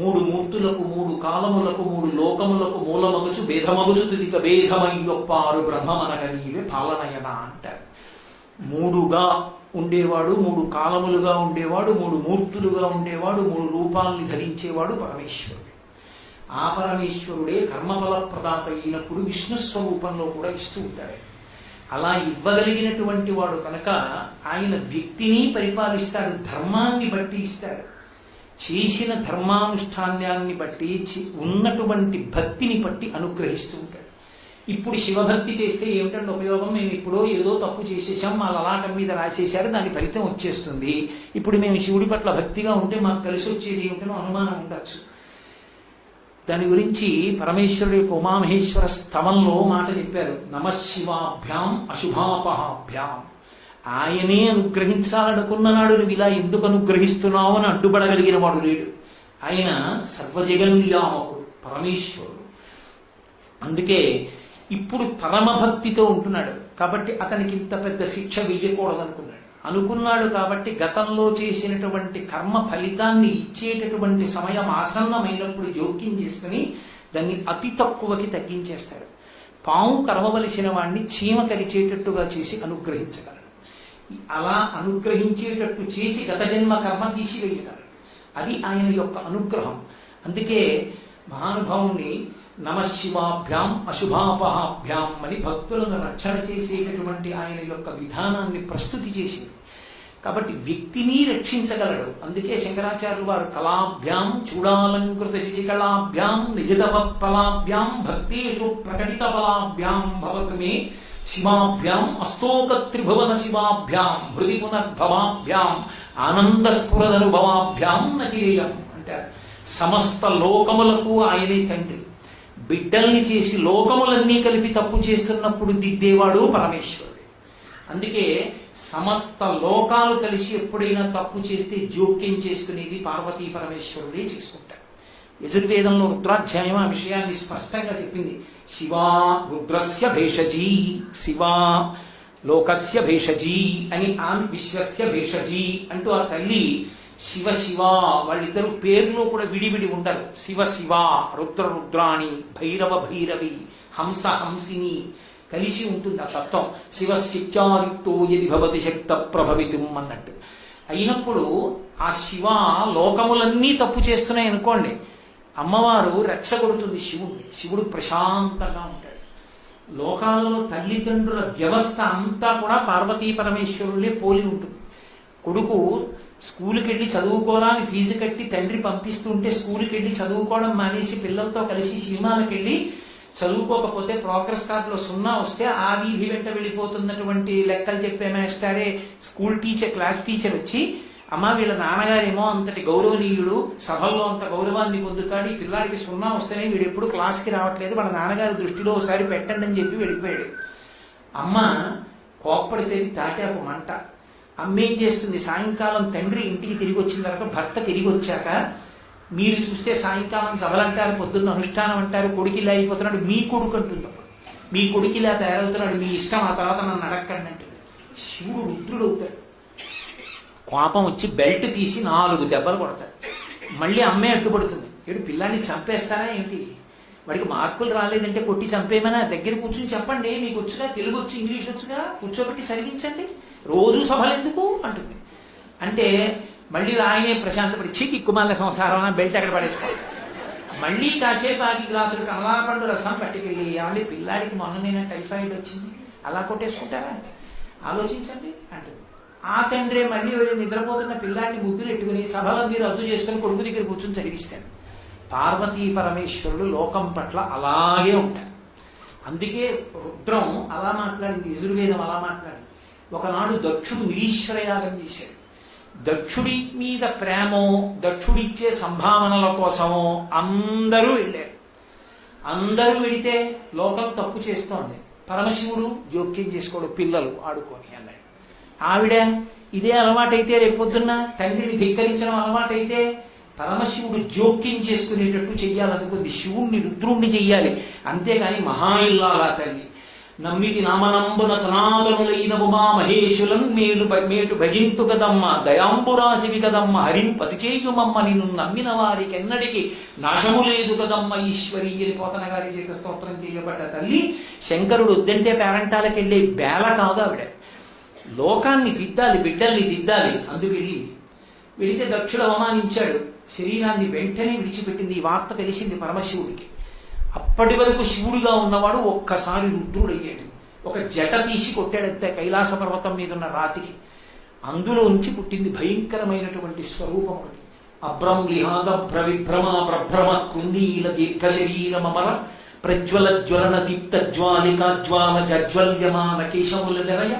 3 మూర్తులకు 3 కాలములకు 3 లోకములకు మూలమగుచు భేదమగుచు తుదిక భేదమయ్యొప్పారు బ్రహ్మమనగ నీవే పాలనయన అంటారు. 3గా ఉండేవాడు, 3 కాలములుగా ఉండేవాడు, 3 మూర్తులుగా ఉండేవాడు, 3 రూపాలని ధరించేవాడు పరమేశ్వరుడు. ఆ పరమేశ్వరుడే కర్మఫల ప్రదాత అయినప్పుడు విష్ణు స్వరూపంలో కూడా ఇస్తూ ఉంటాడు. అలా ఇవ్వగలిగినటువంటి వాడు కనుక ఆయన వ్యక్తిని పరిపాలిస్తాడు, ధర్మాన్ని బట్టి ఇస్తాడు. చేసిన ధర్మానుష్ఠానాన్ని బట్టి ఉన్నటువంటి భక్తిని బట్టి అనుగ్రహిస్తూ ఉంటాడు. ఇప్పుడు శివభక్తి చేస్తే ఏమిటంటే ఉపయోగం? మేము ఇప్పుడో ఏదో తప్పు చేసేసాం, మా లలాటం మీద రాసేశారు, దాని ఫలితం వచ్చేస్తుంది. ఇప్పుడు మేము శివుడి పట్ల భక్తిగా ఉంటే మాకు కలిసి వచ్చేది ఏమిటనో అనుమానం ఉండొచ్చు. దాని గురించి పరమేశ్వరుడు యొక్క ఉమామహేశ్వర స్తవంలో మాట చెప్పారు. నమశివాభ్యాం అశుభాపహాభ్యాం. ఆయనే అనుగ్రహించాలనుకున్న నాడు నువ్వు ఇలా ఎందుకు అనుగ్రహిస్తున్నావు అని అడ్డుపడగలిగిన వాడు లేడు. ఆయన సర్వజగన్యామకుడు, పరమేశ్వరుడు. అందుకే ఇప్పుడు పరమభక్తితో ఉంటున్నాడు కాబట్టి అతనికి ఇంత పెద్ద శిక్ష అనుకున్నాడు కాబట్టి గతంలో చేసినటువంటి కర్మ ఫలితాన్ని ఇచ్చేటటువంటి సమయం ఆసన్నమైనప్పుడు జోక్యం చేసుకుని దాన్ని అతి తక్కువకి తగ్గించేస్తాడు. పాము కరవవలసిన వాణ్ణి చీమ కలిచేటట్టుగా చేసి అనుగ్రహించగలడు. అలా అనుగ్రహించేటట్టు చేసి గత జన్మ కర్మ తీసివేయగలడు. అది ఆయన యొక్క అనుగ్రహం. అందుకే మహానుభావుని నమశివాభ్యాం అశుభాపహాభ్యాం అని భక్తులను రక్షణ చేసేటటువంటి ఆయన యొక్క విధానాన్ని ప్రస్తుతి చేసింది. కాబట్టి వ్యక్తిని రక్షించగలడు. అందుకే శంకరాచార్యులు వారు కళాభ్యాం చూడాలంకృత శిశికళాభ్యాం నిజతపలాభ్యాం భక్తేషు ప్రకటిత బలాభ్యాం భవతు మే శివాభ్యాం అస్తోక త్రిభువన శివాభ్యాం హృది పునర్భవాభ్యాం ఆనంద స్ఫురదనుభవాభ్యాం నగేయం అంటారు. సమస్త లోకములకు ఆయనే తండ్రి. బిడ్డల్ని చేసి లోకములన్నీ కలిపి తప్పు చేస్తున్నప్పుడు దిద్దేవాడు పరమేశ్వరుడు. అందుకే సమస్త లోకాలు కలిసి ఎప్పుడైనా తప్పు చేస్తే జోక్యం చేసుకునేది పార్వతీ పరమేశ్వరుడే చేసుకుంటారు. యజుర్వేదంలో రుద్రాధ్యాయం ఆ విషయాన్ని స్పష్టంగా చెప్పింది. శివా రుద్రస్య భేషజీ, శివా లోకస్య భేషజీ అని ఆమె విశ్వస్య భేషజీ అంటూ ఆ తల్లి శివ శివ, వాళ్ళిద్దరు పేర్లు కూడా విడివిడి ఉండరు. శివ శివ, రుద్ర రుద్రాణి, భైరవ భైరవి, హంస హంసిని కలిసి ఉంటుంది ఆ తత్వం. శివ శక్త్యాయుక్తో యది భవతి శక్త ప్రభవితం అన్నట్టు. అయినప్పుడు ఆ శివ లోకములన్నీ తప్పు చేస్తున్నాయి అనుకోండి, అమ్మవారు రెచ్చగొడుతుంది శివుణ్ణి. శివుడు ప్రశాంతంగా ఉంటాడు. లోకాలలో తల్లిదండ్రుల వ్యవస్థ అంతా కూడా పార్వతీ పరమేశ్వరులే పోలి ఉంటుంది. కొడుకు స్కూల్కి వెళ్ళి చదువుకోవాలని ఫీజు కట్టి తండ్రి పంపిస్తుంటే స్కూల్కి వెళ్ళి చదువుకోవడం మానేసి పిల్లలతో కలిసి సినిమాలకు వెళ్ళి చదువుకోకపోతే ప్రోగ్రెస్ కార్డులో 0 వస్తే ఆ వీధి వెంట వెళ్ళిపోతున్నటువంటి లెక్కలు చెప్పే మాస్టరే స్కూల్ టీచర్, క్లాస్ టీచర్ వచ్చి, అమ్మ వీళ్ళ నాన్నగారేమో అంతటి గౌరవనీయుడు, సభల్లో అంత గౌరవాన్ని పొందుతాడు, ఈ పిల్లాడికి 0 వస్తేనే వీడు ఎప్పుడు క్లాస్కి రావట్లేదు, వాళ్ళ నాన్నగారి దృష్టిలో ఒకసారి పెట్టండి అని చెప్పి వెళ్ళిపోయాడు. అమ్మ కోప్పడిచేది తాటాకు మంట. అమ్మేం చేస్తుంది, సాయంకాలం తండ్రి ఇంటికి తిరిగి వచ్చిన తర్వాత భర్త తిరిగి వచ్చాక మీరు చూస్తే సాయంకాలం సభలు అంటారు, పొద్దున్న అనుష్ఠానం అంటారు, కొడుకు ఇలా అయిపోతున్నాడు, మీ కొడుకు అంటుంది. మీ కొడుకు ఇలా తయారవుతున్నాడు, మీ ఇష్టం, ఆ తర్వాత నన్ను అడగండి అంటుంది. శివుడు రుద్రుడు అవుతాడు. కోపం వచ్చి బెల్ట్ తీసి 4 దెబ్బలు కొడతాడు. మళ్ళీ అమ్మే అడ్డుపడుతుంది. ఏడు పిల్లాన్ని చంపేస్తారా ఏంటి, వాడికి మార్కులు రాలేదంటే కొట్టి చంపేమనా, దగ్గర కూర్చుని చెప్పండి, మీకు వచ్చుగా తెలుగు వచ్చు, ఇంగ్లీష్ వచ్చుగా, కూర్చోబెట్టి చదివించండి, రోజు సభలు ఎందుకు అంటుంది. అంటే మళ్ళీ ఆయనే ప్రశాంతపడి చీకి కుమార్ల సంసారం బెల్ట్ అక్కడ పడేసుకోవాలి. మళ్ళీ కాసేపు ఆగి గ్లాసులు కమలాపండు రసం పట్టుకెళ్ళి, ఏమండి పిల్లాడికి మొన్ననైనా టైఫాయిడ్ వచ్చింది, అలా కొట్టేసుకుంటారా, ఆలోచించండి అంటుంది. ఆ తండ్రి మళ్ళీ నిద్రపోతున్న పిల్లాడిని ముద్దులు ఎట్టుకుని సభలన్నీ రద్దు చేసుకుని కొడుకు దగ్గర కూర్చొని చదివిస్తాడు. పార్వతీ పరమేశ్వరుడు లోకం పట్ల అలాగే ఉంటారు. అందుకే రుద్రం అలా మాట్లాడింది, యజుర్వేదం అలా మాట్లాడింది. ఒకనాడు దక్షుడు నిరీశ్వరయాగం చేశాడు. దక్షుడి మీద ప్రేమో, దక్షుడిచ్చే సంభావనల కోసమో అందరూ వెళ్ళారు. అందరూ వెడితే లోకం తప్పు చేస్తోంది. పరమశివుడు జోక్యం చేసుకోడు, పిల్లలు ఆడుకొని అన్నాడు. ఆవిడ ఇదే అలవాటైతే, రేపొద్దున్న తండ్రిని ధిక్కరించడం అలవాటైతే పరమశివుడు జోక్యం చేసుకునేటట్టు చెయ్యాలనుకుంది. శివుణ్ణి రుద్రుణ్ణి చెయ్యాలి, అంతేగాని మహా ఇల్లాలా తల్లి నమ్మితి నామనంబున సనాతనులైన ఉమా మహేశులం మేటు భజింతు కదమ్మ దయాంబురాశివి కదమ్మ హరిం పతిచేయుమమ్మ నిన్ను నమ్మిన వారికి ఎన్నడికి నాశము లేదు కదమ్మ ఈశ్వరి అని పోతన గారి చేత స్తోత్రం చేయబడ్డ తల్లి. శంకరుడు వద్దంటే పేరంటాలకు వెళ్ళే బేల కాదు ఆవిడ. లోకాన్ని దిద్దాలి, బిడ్డల్ని దిద్దాలి. అందుకు వెళ్ళింది. వెళితే దక్షుడు అవమానించాడు. శరీరాన్ని వెంటనే విడిచిపెట్టింది. ఈ వార్త తెలిసింది పరమశివుడికి. అప్పటి వరకు శివుడిగా ఉన్నవాడు ఒక్కసారి రుద్రుడయ్యాడు. ఒక జట తీసి కొట్టాడంతే కైలాస పర్వతం మీద ఉన్న రాతికి. అందులో ఉంచి పుట్టింది భయంకరమైనటువంటి స్వరూపం ఒకటి. అభ్రంలిహాద భ్రవిభ్రమ ప్రభ్రమ కృందీల దీర్ఘ శరీరమర ప్రజ్వల జ్వలన దీప్త జ్వాలికాజ్వాల జజ్వల్యమాన కేశముల నిరయ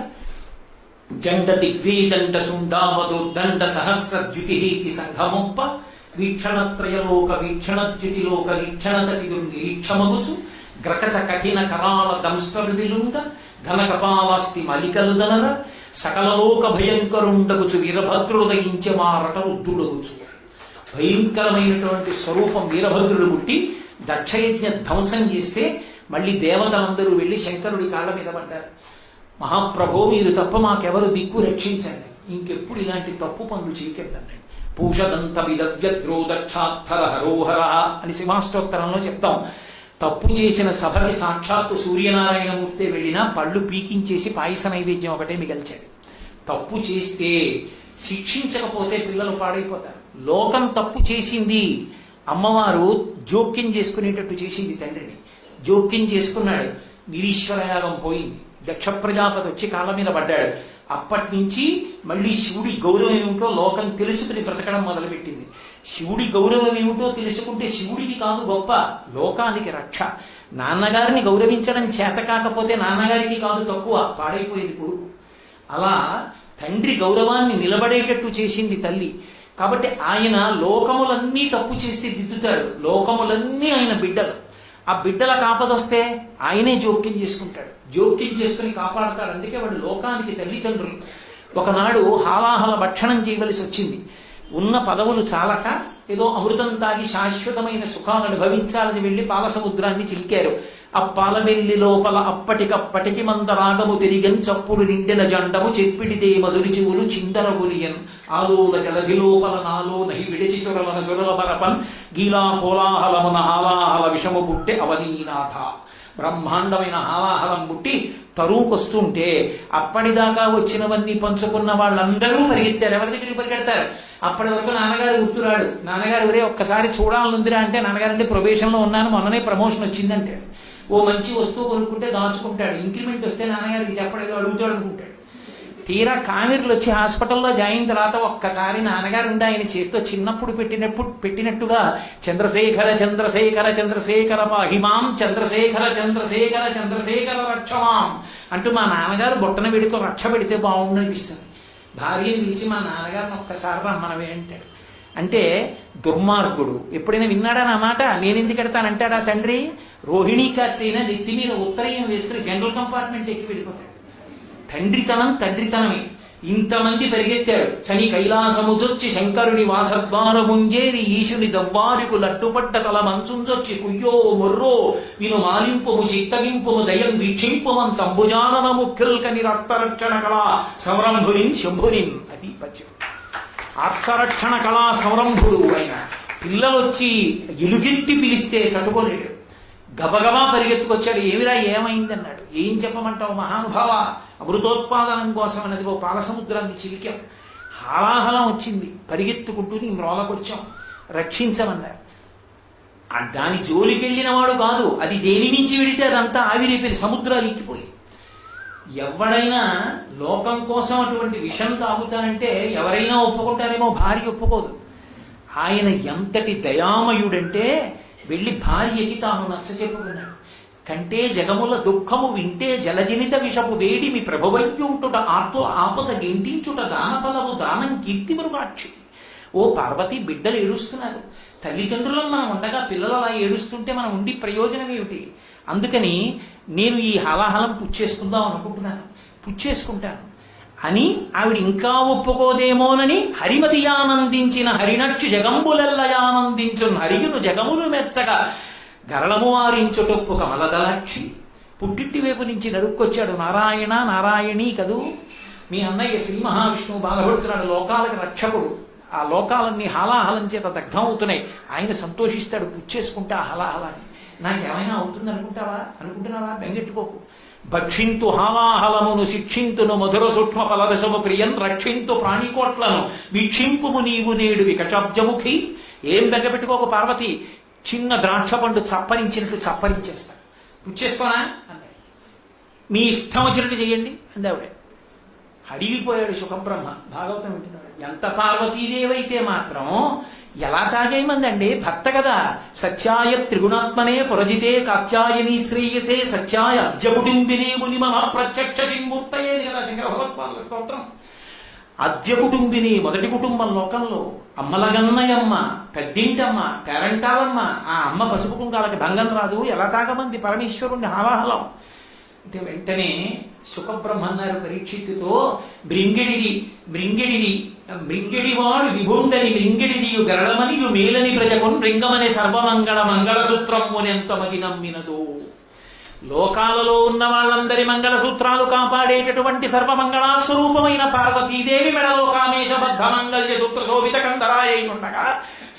జండ దిగ్వేదండ శుండావదోద్దండ సహస్రద్యుతిహేతి సంఘమొప్ప వీక్షణత్రయలోక వీక్షణద్యుతిలోక వీక్షణతతి నిరీక్షమగుచు గ్రకచ కఠిన కరాల దంష్టరుదిలుంగ ఘన కపాలాస్తి మలికలుదనర సకలలోక భయంకరుండగుచు వీరభద్రుడు దయించే మారట రుద్రుడగుచు. భయంకరమైనటువంటి స్వరూపం వీరభద్రుడు పుట్టి దక్షయజ్ఞ ధ్వంసం చేస్తే మళ్ళీ దేవతలందరూ వెళ్ళి శంకరుడి కాళ్ళ మీద పడ్డారు. మహాప్రభో, మీరు తప్ప మాకెవరు దిక్కు, రక్షించండి, ఇంకెప్పుడు ఇలాంటి తప్పు పనులు చేయకండి. పూషదంత విదవ్యగ్రో దక్షాత్తర హరోహర అని శివాష్టోత్తరంలో చెప్తాం. తప్పు చేసిన సభకి సాక్షాత్తు సూర్యనారాయణమూర్తి వెళ్ళినా పళ్ళు పీకించేసి పాయస నైవేద్యం ఒకటే మిగల్చాడు. తప్పు చేస్తే శిక్షించకపోతే పిల్లలు పాడైపోతారు. లోకం తప్పు చేసింది, అమ్మవారు జోక్యం చేసుకునేటట్టు చేసింది తండ్రిని. జోక్యం చేసుకున్నాడు, నిరీశ్వరయాగం పోయింది. దక్ష ప్రజాపతి వచ్చి కాళ్ళ మీద పడ్డాడు. అప్పటి నుంచి మళ్ళీ శివుడి గౌరవం ఏమిటో లోకం తెలుసుకుని బ్రతకడం మొదలుపెట్టింది. శివుడి గౌరవం ఏమిటో తెలుసుకుంటే శివుడికి కాదు గొప్ప, లోకానికి రక్ష. నాన్నగారిని గౌరవించడం చేత కాకపోతే నాన్నగారికి కాదు తక్కువ, పాడైపోయేది కొడుకు. అలా తండ్రి గౌరవాన్ని నిలబడేటట్టు చేసింది తల్లి. కాబట్టి ఆయన లోకములన్నీ తప్పు చేస్తే దిద్దుతాడు. లోకములన్నీ ఆయన బిడ్డలు. ఆ బిడ్డల కాపదొస్తే ఆయనే జోక్యం చేసుకుంటాడు, జోక్యం చేసుకుని కాపాడతాడు. అందుకే వాడు లోకానికి తల్లిదండ్రులు. ఒకనాడు హాలాహల భక్షణం చేయవలసి వచ్చింది. ఉన్న పదవులు చాలక ఏదో అమృతం తాగి శాశ్వతమైన సుఖాలను అనుభవించాలని వెళ్లి పాలసముద్రాన్ని చిలికారు. ఆ పాలవెల్లి లోపల అప్పటికప్పటికి మందరాగము తిరిగం చప్పుడు నిండిన జండము చెప్పిడితే మధురి చెవులు చిందర గురియన్ ఆలోల జలధి లోపల నాలో నహి విడిచి సురలన సురల పరపన్ గీలా కోలాహలమున హాలాహల విషము పుట్టే అవనీనాథ. బ్రహ్మాండమైన హాలాహలం పుట్టి తరువుకొస్తుంటే అప్పటిదాకా వచ్చినవన్నీ పంచుకున్న వాళ్ళందరూ పరిగెత్తారు. ఎవరి దగ్గరికి పరిగెడతారు? అప్పటి వరకు నాన్నగారు గుర్తురాడు. నాన్నగారు ఎవరే ఒక్కసారి చూడాలనుందిరా అంటే, నాన్నగారు అంటే ప్రొబేషన్లో ఉన్నాను, మొన్ననే ప్రమోషన్ వచ్చిందంటే. ఓ మంచి వస్తువు కొనుక్కుంటే దాచుకుంటాడు. ఇంక్రిమెంట్ వస్తే నాన్నగారికి చెప్పడేదో అడుగుతాడు అనుకుంటాడు. తీరా కామెర్లు వచ్చి హాస్పిటల్లో జాయిన్ తర్వాత ఒక్కసారి నాన్నగారు ఉండి ఆయన చేతితో చిన్నప్పుడు పెట్టినట్టుగా చంద్రశేఖర చంద్రశేఖర చంద్రశేఖర పాహిమాం చంద్రశేఖర చంద్రశేఖర చంద్రశేఖర రక్షమాం అంటూ మా నాన్నగారు బొట్టన వెడితో రక్ష పెడితే బాగుండు అనిపిస్తుంది. భార్యని పిలిచి మా నాన్నగారిని ఒక్కసారి రమ్మనవే అంటాడు. అంటే దుర్మార్గుడు. ఎప్పుడైనా విన్నాడా నా మాట? నేనెందుకు కడతానంటాడా తండ్రి? రోహిణీ కార్తీన నెత్తి మీద ఉత్తరయం వేసుకుని జనరల్ కంపార్ట్మెంట్ ఎక్కి వెళ్ళిపోతాడు. తండ్రితనం తండ్రితనమే. ఇంతమంది పరిగెత్తారు. చని కైలాసముజొచ్చి శంకరుడి వాసద్వారముంజేరి ఈశుని దవ్వారికు లట్టుపడ్డ తల మంచుంజొచ్చి కుయ్యో మొర్రో విను మాలింపుము చిత్తగింపుము దయం వీక్షింపుమం సంభుజానన ముఖ్యుల్కని రక్తరక్షణ కళా సంరంభురిన్ శంభురిన్. అది పద్యం. ఆత్మరక్షణ కళా సంరంభుడు ఆయన. పిల్లలొచ్చి ఎలుగెత్తి పిలిస్తే తట్టుకోలేడు. గబగబా పరిగెత్తుకొచ్చాడు. ఏమిరా ఏమైందన్నాడు. ఏం చెప్పమంటావు మహానుభావ, అమృతోత్పాదనం కోసం అన్నదిగో పాలసముద్రాన్ని చిలికాం, హాలాహలం వచ్చింది, పరిగెత్తుకుంటూ నీ మ్రోలకొచ్చాం, రక్షించమన్నారు. దాని జోలికెళ్ళిన వాడు కాదు, అది దేని నుంచి విడితే అదంతా ఆవిరైపోయి సముద్రాలు ఎక్కిపోయి. ఎవడైనా లోకం కోసం అటువంటి విషం తాగుతానంటే ఎవరైనా ఒప్పుకుంటారేమో, భార్య ఒప్పుకోదు. ఆయన ఎంతటి దయామయుడంటే వెళ్ళి భార్యకి తాను నచ్చ చెప్పుకున్నాడు. కంటే జగముల దుఃఖము వింటే జలజనిత విషపు వేడి మీ ప్రభువయ్యుంటుట ఆర్తో ఆపద గింటించుట దానఫలము దానం కీర్తి మరుగాక్షి. ఓ పార్వతి, బిడ్డలు ఏడుస్తున్నారు. తల్లిదండ్రులను మనం ఉండగా పిల్లలు అలా ఏడుస్తుంటే మనం ఉండి ప్రయోజనం ఏమిటి? అందుకని నేను ఈ హలాహలం పుచ్చేసుకుందాం అనుకుంటున్నాను, పుచ్చేసుకుంటాను అని ఆవిడ ఇంకా ఒప్పుకోదేమోనని హరిమతియానందించిన హరినక్షు జగంబులెల్లయానందించు హరియును జగములు మెచ్చగా గరళము వారించుటొప్పు కమలదలక్షి. పుట్టింటి వైపు నుంచి నరుక్కొచ్చాడు. నారాయణ నారాయణీ కదూ, మీ అన్నయ్య శ్రీ మహావిష్ణువు బాధపడుతున్నాడు, లోకాలకు రక్షకుడు. ఆ లోకాలన్నీ హాలాహలం చేత దగ్ధమవుతున్నాయి. ఆయన సంతోషిస్తాడు, పుచ్చేసుకుంటా ఆ హలాహలాన్ని. నాకేమైనా అవుతుంది అనుకుంటున్నావా? బెంగెట్టుకోకు. భక్షింతు హాలాహలమును శిక్షింతును మధుర సూక్ష్మ ఫలరసము ప్రియన్ రక్షింతు ప్రాణికోట్లను వీక్షింపుము నీవు నేడు వికటాబ్జముఖి. ఏం బెంగపెట్టుకోకు పార్వతి, చిన్న ద్రాక్ష పండు చప్పరించినట్టు చప్పరించేస్తా, పుచ్చేసుకోనా అన్నాడు. మీ ఇష్టం వచ్చినట్టు చెయ్యండి అంది ఆవిడ. అడిగిపోయాడు సుఖబ్రహ్మ. భాగవతం వింటున్నాడు. ఎంత పార్వతీదేవైతే మాత్రం ఎలా తాగేయమందండి, భర్త కదా. సత్యాయ త్రిగుణాత్మనే పురజితే కాత్యాయని శ్రేయసే సత్యాయ అద్యకుటుంబినే ముని మమ ప్రత్యక్ష జిన్మూర్తయే కదా శంకర భగవత్పాదుల స్తోత్రం. అద్య కుటుంబిని, మొదటి కుటుంబం లోకంలో. అమ్మలగన్నయమ్మ, పెద్దింటమ్మ, పేరంటాలమ్మ. ఆ అమ్మ పసుపు కుంకాలకి భంగం రాదు. ఎలా తాగమంది పరమేశ్వరుణ్ణి హాలాహలం. అంటే వెంటనే సుఖబ్రహ్మన్నారు పరీక్షిత్తుతో మృంగిడివాడు విభుండని మృంగిడిదియు గరళమనియు మేలని ప్రజకొన్ రింగమని సర్వమంగళ మంగళసూత్రమునెంత మది నమ్మినదో. లోకాలలో ఉన్న వాళ్ళందరి మంగళసూత్రాలు కాపాడేటటువంటి సర్వమంగళాస్వరూపమైన పార్వతీదేవి మెడలో కామేశబద్ధ మంగళ్య సూత్ర శోభిత కందరాయి ఉండగా,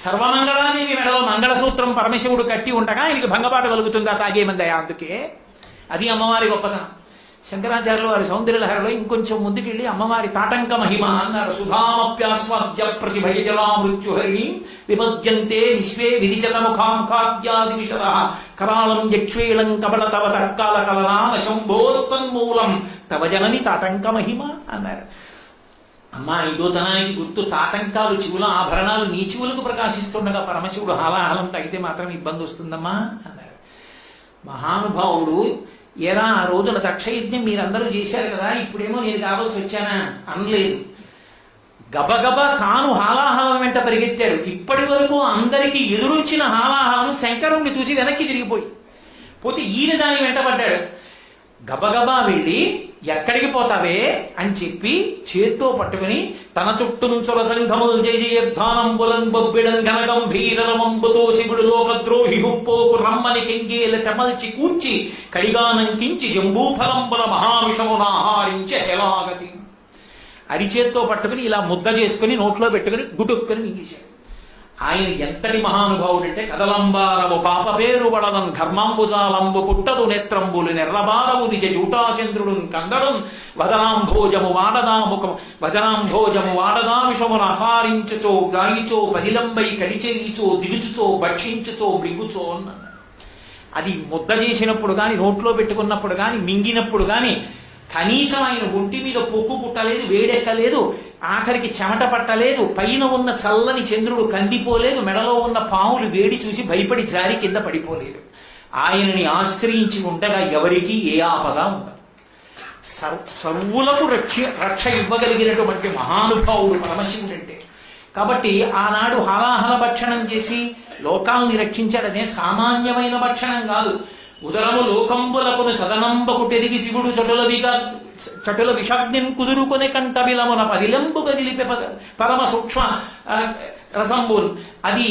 సర్వమంగళాదేవి మెడలో మంగళసూత్రం పరమశివుడు కట్టి ఉండగా ఆయనకి భంగపాటు కలుగుతుందా తాగేమందయా? అందుకే అది అమ్మవారి గొప్పతనం. శంకరాచార్యులు వారి సౌందర్యలహరిలో ఇంకొంచెం ముందుకెళ్ళి అమ్మవారి తాటంక మహిమ అన్నారు. సుధామప్యాస్వాద్య ప్రతిభయజలా మృత్యుహరిణి విపద్యంతే విశ్వే విధిశతముఖాంఖాద్యాది విశద కరాళం యక్ష్వేళం కబల తవ తర్కాల కలనాన శంభోస్తన్మూలం తవ జనని తాటంక మహిమ అన్నారు. అమ్మా ఐదోతనానికి గుర్తు తాటంకాలు, చెవుల ఆభరణాలు నీ చెవులకు ప్రకాశిస్తుండగా పరమశివుడు హాలాహలం తగ్గితే మాత్రం ఇబ్బంది వస్తుందమ్మా అన్నారు. మహానుభావుడు ఎరా ఆ రోజున దక్షయజ్ఞం మీరందరూ చేశారు కదా, ఇప్పుడేమో నేను కావాల్సి వచ్చానా అనలేదు. గబగబా తాను హాలాహలం వెంట పరిగెత్తాడు. ఇప్పటి వరకు అందరికీ ఎదురొచ్చిన హాలాహలం శంకరుణ్ణి చూసి వెనక్కి తిరిగిపోయి పోతే ఈయన దాని వెంటబడ్డాడు. గబగబా వెళ్ళి ఎక్కడికి పోతావే అని చెప్పి చేత్తో పట్టుకుని తన చుట్టూ సురసంఘములు జయజయధ్వానంబులం బొబ్బిడం ఘనగంభీరమంబుతో శివుడు లోకద్రోహి హుంపోకు రమ్మని కెంగేల తెమల్చి కూర్చి కడిగానంకించి జంబూఫలంబుల మహావిషమున ఆహారించే హెలాగతి. అరిచేత్తో పట్టుకుని ఇలా ముద్ద చేసుకుని నోట్లో పెట్టుకుని గుటుక్కుని మింగేశాడు. ఆయన ఎంతటి మహానుభావుడు అంటే, కదలంబారము పాప పేరు వడదం ఘర్మాంబుజాలంబు పుట్టదు నేత్రంబులు నెర్రబారము నిజ జూటాచంద్రుడు కందడం వదనాంభోజము వాడదా విషమును ఆహారించుచో గాయిచో పదిలంబై కడిచేయిచో దిగుచుచో భక్షించుచో మృగుచో అన్నాడు. అది ముద్ద చేసినప్పుడు కానీ నోట్లో పెట్టుకున్నప్పుడు కానీ మింగినప్పుడు కానీ కనీసం ఆయన ఒంటి మీద పొక్కు పుట్టలేదు, వేడెక్కలేదు, ఆఖరికి చెమట పట్టలేదు, పైన ఉన్న చల్లని చంద్రుడు కందిపోలేదు, మెడలో ఉన్న పాములు వేడి చూసి భయపడి జారి కింద పడిపోలేదు. ఆయనని ఆశ్రయించి ఉండగా ఎవరికి ఏ ఆపద ఉండదు. సర్వులకు రక్ష ఇవ్వగలిగినటువంటి మహానుభావుడు పరమశివుడు అంటే. కాబట్టి ఆనాడు హాలాహల భక్షణం చేసి లోకాల్ని రక్షించాడనే సామాన్యమైన భక్షణం కాదు. ఉదరము లోకంబులకును సదనంబకు తెరిగి శివుడు చటుల విషాగ్నిన్ కుదురుకొనే కంట బిలమున పదిలంబు కదిలిపే పరమ సూక్ష్మ రసంబున్. అది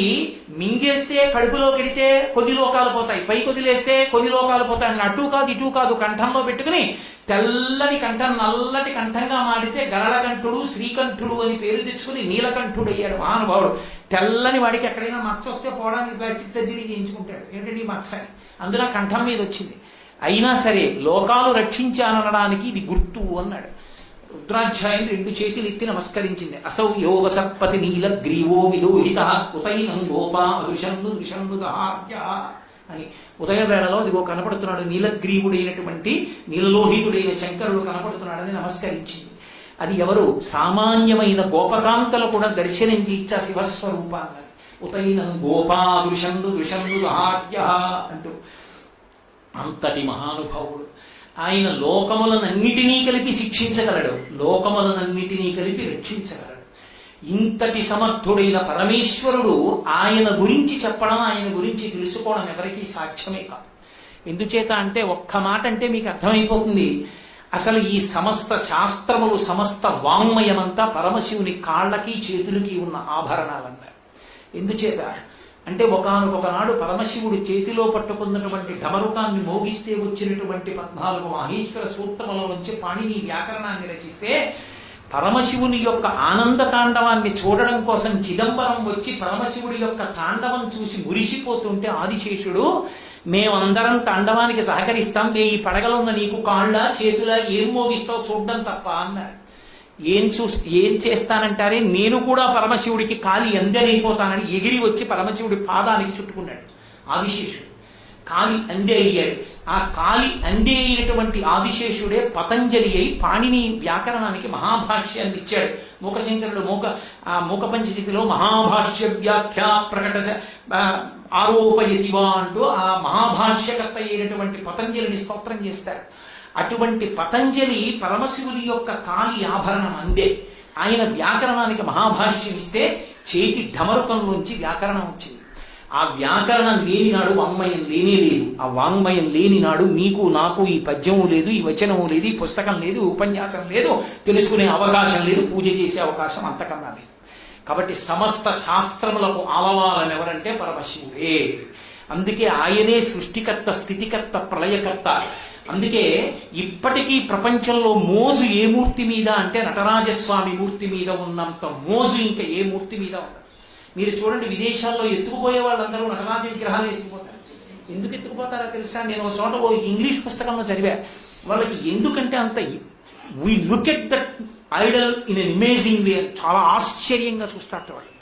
మింగేస్తే కడుపులో పెడితే కొన్ని లోకాలు పోతాయి, పైకి వదిలేస్తే కొన్ని లోకాలు పోతాయి. అటు కాదు ఇటు కాదు, కంఠంలో పెట్టుకుని తెల్లని కంఠం నల్లటి కంఠంగా మాడితే గరళకంఠుడు శ్రీకంఠుడు అని పేరు తెచ్చుకుని నీలకంఠుడు అయ్యాడు మహానుభావుడు. తెల్లని వాడికి ఎక్కడైనా మచ్చ వస్తే పోవడానికి ప్లాస్టిక్ సర్జరీ చేయించుకుంటాడు. ఏంటంటే మచ్చ అందులో కంఠం మీద వచ్చింది. అయినా సరే లోకాలు రక్షించాననడానికి ఇది గుర్తు అన్నాడు. రుద్రాధ్యాయం 2 చేతులు ఎత్తి నమస్కరించింది. అసౌ యోగ సత్పతి నీల గ్రీవో విలోహిత ఉతైనం గోపా ఋషన్ను అని ఉదయ వేళలో ఇదిగో కనపడుతున్నాడు. నీలగ్రీవుడైనటువంటి నీలలోహితుడైన శంకరుడు కనపడుతున్నాడని నమస్కరించింది. అది ఎవరు? సామాన్యమైన గోపకాంతలు కూడా దర్శనించి ఇచ్చా శివస్వరూపాన్ని. ఉతైనం గోపా ఋషన్ను అంటూ అంతటి మహానుభావుడు ఆయన. లోకములనన్నిటినీ కలిపి శిక్షించగలడు, లోకములనన్నిటినీ కలిపి రక్షించగలడు. ఇంతటి సమర్థుడైన పరమేశ్వరుడు ఆయన గురించి చెప్పడం, ఆయన గురించి తెలుసుకోవడం ఎవరికీ సాధ్యమే కాదు. ఎందుచేత అంటే ఒక్క మాట అంటే మీకు అర్థమైపోతుంది. అసలు ఈ సమస్త శాస్త్రములు, సమస్త వాంగ్మయమంతా పరమశివుని కాళ్ళకి చేతులకి ఉన్న ఆభరణాలన్నారు. ఎందుచేత అంటే ఒకానొకనాడు పరమశివుడు చేతిలో పట్టుకున్నటువంటి ఢమరుకాన్ని మోగిస్తే వచ్చినటువంటి 14 మాహేశ్వర సూక్తముల నుంచి పాణిని వ్యాకరణాన్ని రచిస్తే పరమశివుని యొక్క ఆనంద తాండవాన్ని చూడడం కోసం చిదంబరం వచ్చి పరమశివుడి యొక్క తాండవం చూసి మురిసిపోతుంటే ఆదిశేషుడు, మేమందరం తాండవానికి సహకరిస్తాం, ఈ పడగలున్న నీకు కాళ్ళ చేతుల ఏం మోగిస్తావు చూడడం తప్ప అన్నాడు. ఏం చేస్తానంటారే, నేను కూడా పరమశివుడికి కాలి అందరైపోతానని ఎగిరి వచ్చి పరమశివుడి పాదానికి చుట్టుకున్నాడు ఆదిశేషుడు. కాలి అందే అయ్యాడు. ఆ కాలి అందే అయినటువంటి ఆదిశేషుడే పతంజలి అయి పాణిని వ్యాకరణానికి మహాభాష్యాన్ని ఇచ్చాడు. మూకశంకరుడు మూక పంచశతిలో మహాభాష్య వ్యాఖ్య ప్రకట ఆరోపయతివా అంటూ ఆ మహాభాష్యకర్త అయినటువంటి పతంజలిని స్తోత్రం చేస్తాడు. అటువంటి పతంజలి పరమశివుని యొక్క కాలి ఆభరణం అందే. ఆయన వ్యాకరణానికి మహాభాష్యం ఇస్తే చేతి ఢమరుకంలోంచి వ్యాకరణం వచ్చింది. ఆ వ్యాకరణం లేని నాడు వాంగ్మయం లేనే లేదు. ఆ వాంగ్మయం లేని నాడు మీకు నాకు ఈ పద్యము లేదు, ఈ వచనము లేదు, ఈ పుస్తకం లేదు, ఉపన్యాసం లేదు, తెలుసుకునే అవకాశం లేదు, పూజ చేసే అవకాశం అంతకన్నా లేదు. కాబట్టి సమస్త శాస్త్రములకు ఆలవాలని ఎవరంటే పరమశివుడే. అందుకే ఆయనే సృష్టికర్త, స్థితికర్త, ప్రళయకర్త. అందుకే ఇప్పటికీ ప్రపంచంలో మోజు ఏ మూర్తి మీద అంటే నటరాజస్వామి మూర్తి మీద ఉన్నంత మోజు ఇంకా ఏ మూర్తి మీద ఉండదు. మీరు చూడండి, విదేశాల్లో ఎత్తుకుపోయే వాళ్ళందరూ నటరాజ విగ్రహాలు ఎత్తుకుపోతారు. ఎందుకు ఎత్తుకుపోతారో తెలుసా? నేను ఒక చోట ఇంగ్లీష్ పుస్తకంలో చదివా. వాళ్ళకి ఎందుకంటే అంత we look at that idol in an amazing way, చాలా ఆశ్చర్యంగా చూస్తారట వాళ్ళు.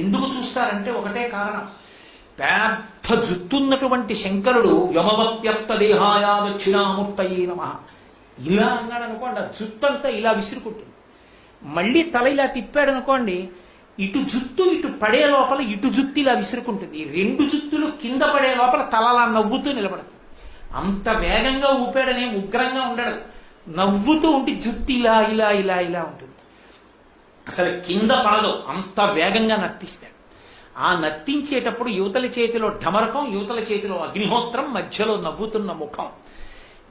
ఎందుకు చూస్తారంటే ఒకటే కారణం, పెద్ద జుత్తున్నటువంటి శంకరుడు యమవత్యప్త దేహాయ దక్షిణామూర్తయే నమః ఇలా అన్నాడు అనుకోండి, ఆ జుత్తంతా ఇలా విసురుకుంటుంది. మళ్ళీ తల ఇలా తిప్పాడు అనుకోండి, ఇటు జుత్తు ఇటు పడే లోపల ఇటు జుత్తు ఇలా విసురుకుంటుంది. ఈ రెండు జుత్తులు కింద పడే లోపల తలలా నవ్వుతూ నిలబడుతుంది. అంత వేగంగా ఊపాడనే ఉగ్రంగా ఉండడు, నవ్వుతూ ఉండి జుత్తు ఇలా ఇలా ఇలా ఇలా ఉంటుంది. అసలు కింద పడదు, అంత వేగంగా నర్తిస్తాడు. ఆ నర్తించేటప్పుడు యువతల చేతిలో ఢమరకం, యువతల చేతిలో అగ్నిహోత్రం, మధ్యలో నవ్వుతున్న ముఖం.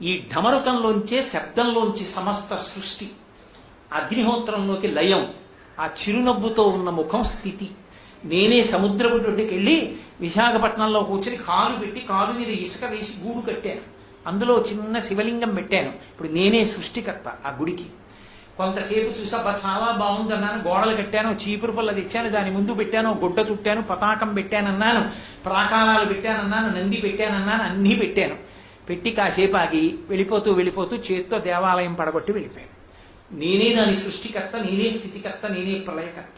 ఈ ఢమరకంలోంచే శబ్దంలోంచి సమస్త సృష్టి, అగ్నిహోత్రంలోకి లయం, ఆ చిరునవ్వుతో ఉన్న ముఖం స్థితి. నేనే సముద్రపు ఒడ్డుకి వెళ్ళి విశాఖపట్నంలో కూర్చొని కాలు పెట్టి కాలు మీద ఇసుక వేసి గూడు కట్టాను, అందులో చిన్న శివలింగం పెట్టాను. ఇప్పుడు నేనే సృష్టికర్త ఆ గుడికి. కొంతసేపు చూసా చాలా బాగుందన్నాను, గోడలు కట్టాను, చీపురు పళ్ళ తెచ్చాను, దాని ముందు పెట్టాను, గుడ్డ చుట్టాను, పతాకం పెట్టానన్నాను, ప్రాకారాలు పెట్టానన్నాను, నంది పెట్టానన్నాను, అన్నీ పెట్టాను. పెట్టి కాసేపు ఆగి వెళ్ళిపోతూ వెళ్ళిపోతూ చేత్తో దేవాలయం పడగొట్టి వెళ్ళిపోయాను. నేనే దాని సృష్టికర్త, నేనే స్థితికర్త, నేనే ప్రళయకర్త.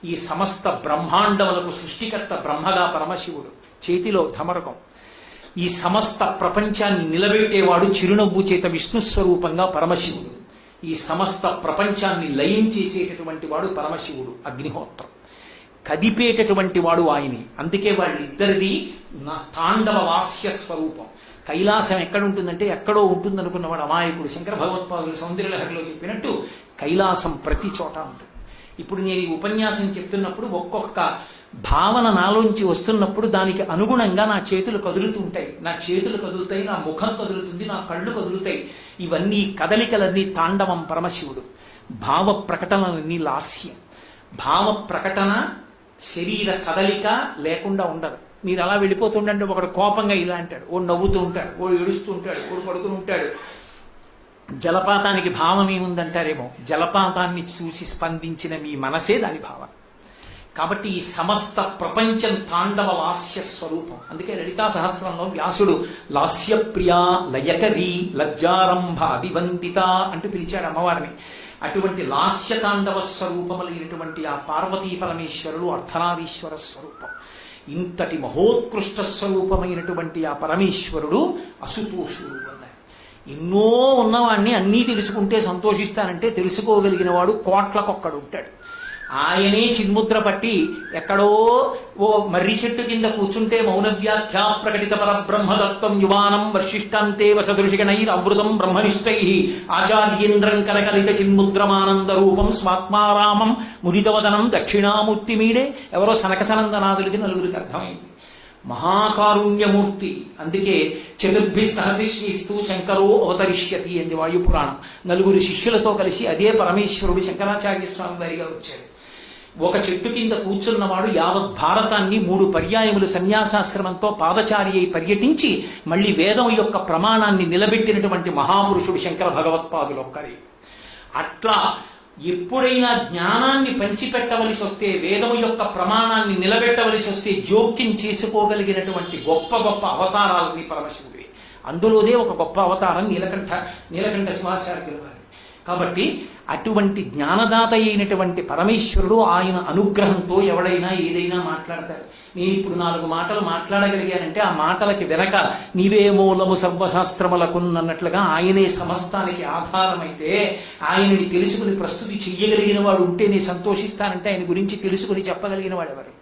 ఈ సమస్త బ్రహ్మాండములకు సృష్టికర్త బ్రహ్మగా పరమశివుడు, చేతిలో ధమరకం. ఈ సమస్త ప్రపంచాన్ని నిలబెట్టేవాడు చిరునవ్వు చేత విష్ణు స్వరూపంగా పరమశివుడు. ఈ సమస్త ప్రపంచాన్ని లయం చేసేటటువంటి వాడు పరమశివుడు, అగ్నిహోత్రం. కదిపేటటువంటి వాడు ఆయనే. అందుకే వాళ్ళిద్దరిది నా తాండవ లాస్య స్వరూపం. కైలాసం ఎక్కడుంటుందంటే ఎక్కడో ఉంటుందనుకున్నవాడు అమాయకుడు. శంకర భగవత్పాదులు సౌందర్యలహరిలో చెప్పినట్టు కైలాసం ప్రతి చోట ఉంటుంది. ఇప్పుడు నేను ఈ ఉపన్యాసం చెప్తున్నప్పుడు ఒక్కొక్క భావన నాలోంచి వస్తున్నప్పుడు దానికి అనుగుణంగా నా చేతులు కదులుతూ ఉంటాయి, నా చేతులు కదులుతాయి, నా ముఖం కదులుతుంది, నా కళ్ళు కదులుతాయి. ఇవన్నీ కదలికలన్నీ తాండవం పరమశివుడు. భావ ప్రకటనలన్నీ లాస్యం. భావ ప్రకటన శరీర కదలిక లేకుండా ఉండదు. మీరు అలా వెళ్ళిపోతుండంటే ఒకడు కోపంగా ఇలా అంటాడు, ఓ నవ్వుతూ ఉంటాడు, ఓ ఏడుస్తూ ఉంటాడు, ఓ పడుకుని ఉంటాడు. జలపాతానికి భావం ఏముందంటారేమో, జలపాతాన్ని చూసి స్పందించిన మీ మనసే దాని భావం. కాబట్టి ఈ సమస్త ప్రపంచం తాండవ లాస్య స్వరూపం. అందుకే లలితా సహస్రంలో వ్యాసుడు లాస్యప్రియా లయకరీ లజ్జారంభ అభివందిత అంటూ పిలిచాడు అమ్మవారిని. అటువంటి లాస్య తాండవ స్వరూపములైనటువంటి ఆ పార్వతీ పరమేశ్వరుడు అర్ధనారీశ్వర స్వరూపం. ఇంతటి మహోత్కృష్ట స్వరూపమైనటువంటి ఆ పరమేశ్వరుడు అసుతోషుడు అన్నారు. ఎన్నో ఉన్నవాడిని అన్నీ తెలుసుకుంటే సంతోషిస్తానంటే తెలుసుకోగలిగిన వాడు కోట్లకొక్కడు ఉంటాడు. ఆయనే చిన్ముద్ర పట్టి ఎక్కడో ఓ మర్రి చెట్టు కింద కూర్చుంటే మౌన వ్యాఖ్యా ప్రకటిత పరబ్రహ్మతత్వం యువానం వర్షిష్టాంతే వసదృషిగణైర్ అమృతం బ్రహ్మనిష్టై ఆచార్యేంద్రం కరకలిత చిన్ముద్రమానంద రూపం స్వాత్మారామం ముదితవదనం దక్షిణామూర్తి మీడే. ఎవరో సనకసనందనాథులకి నలుగురికి అర్థమైంది. మహాకారుణ్యమూర్తి. అందుకే చతుర్భి సహశిష్యస్తూ శంకరో అవతరిష్యతి అంది వాయుపురాణం. నలుగురు శిష్యులతో కలిసి అదే పరమేశ్వరుడు శంకరాచార్య స్వామి వారిగా వచ్చాడు. ఒక చెట్టు కింద కూర్చున్నవాడు యావత్ భారతాన్ని 3 పర్యాయములు సన్యాసాశ్రమంతో పాదచారి అయి పర్యటించి మళ్ళీ వేదం యొక్క ప్రమాణాన్ని నిలబెట్టినటువంటి మహాపురుషుడు శంకర భగవత్పాదులు ఒక్కరే. అట్లా ఎప్పుడైనా జ్ఞానాన్ని పంచిపెట్టవలసి వస్తే, వేదము యొక్క ప్రమాణాన్ని నిలబెట్టవలసి వస్తే జోక్యం చేసుకోగలిగినటువంటి గొప్ప గొప్ప అవతారాలని పరమశివుడివి. అందులోదే ఒక గొప్ప అవతారం నీలకంఠ శివాచార్యుల వారి. కాబట్టి అటువంటి జ్ఞానదాత అయినటువంటి పరమేశ్వరుడు ఆయన అనుగ్రహంతో ఎవడైనా ఏదైనా మాట్లాడతాడు. నేను ఇప్పుడు 4 మాటలు మాట్లాడగలిగానంటే ఆ మాటలకి వెనక నీవే మూలము సర్వశాస్త్రములకున్నట్లుగా ఆయనే సమస్తానికి ఆధారమైతే ఆయనని తెలుసుకుని ప్రస్తుతి చెయ్యగలిగిన వాడు ఉంటేనే సంతోషిస్తానంటే ఆయన గురించి తెలుసుకుని చెప్పగలిగిన వాడు ఎవరు?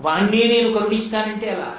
వాణ్ణే నేను కరుణిస్తానంటే ఎలా?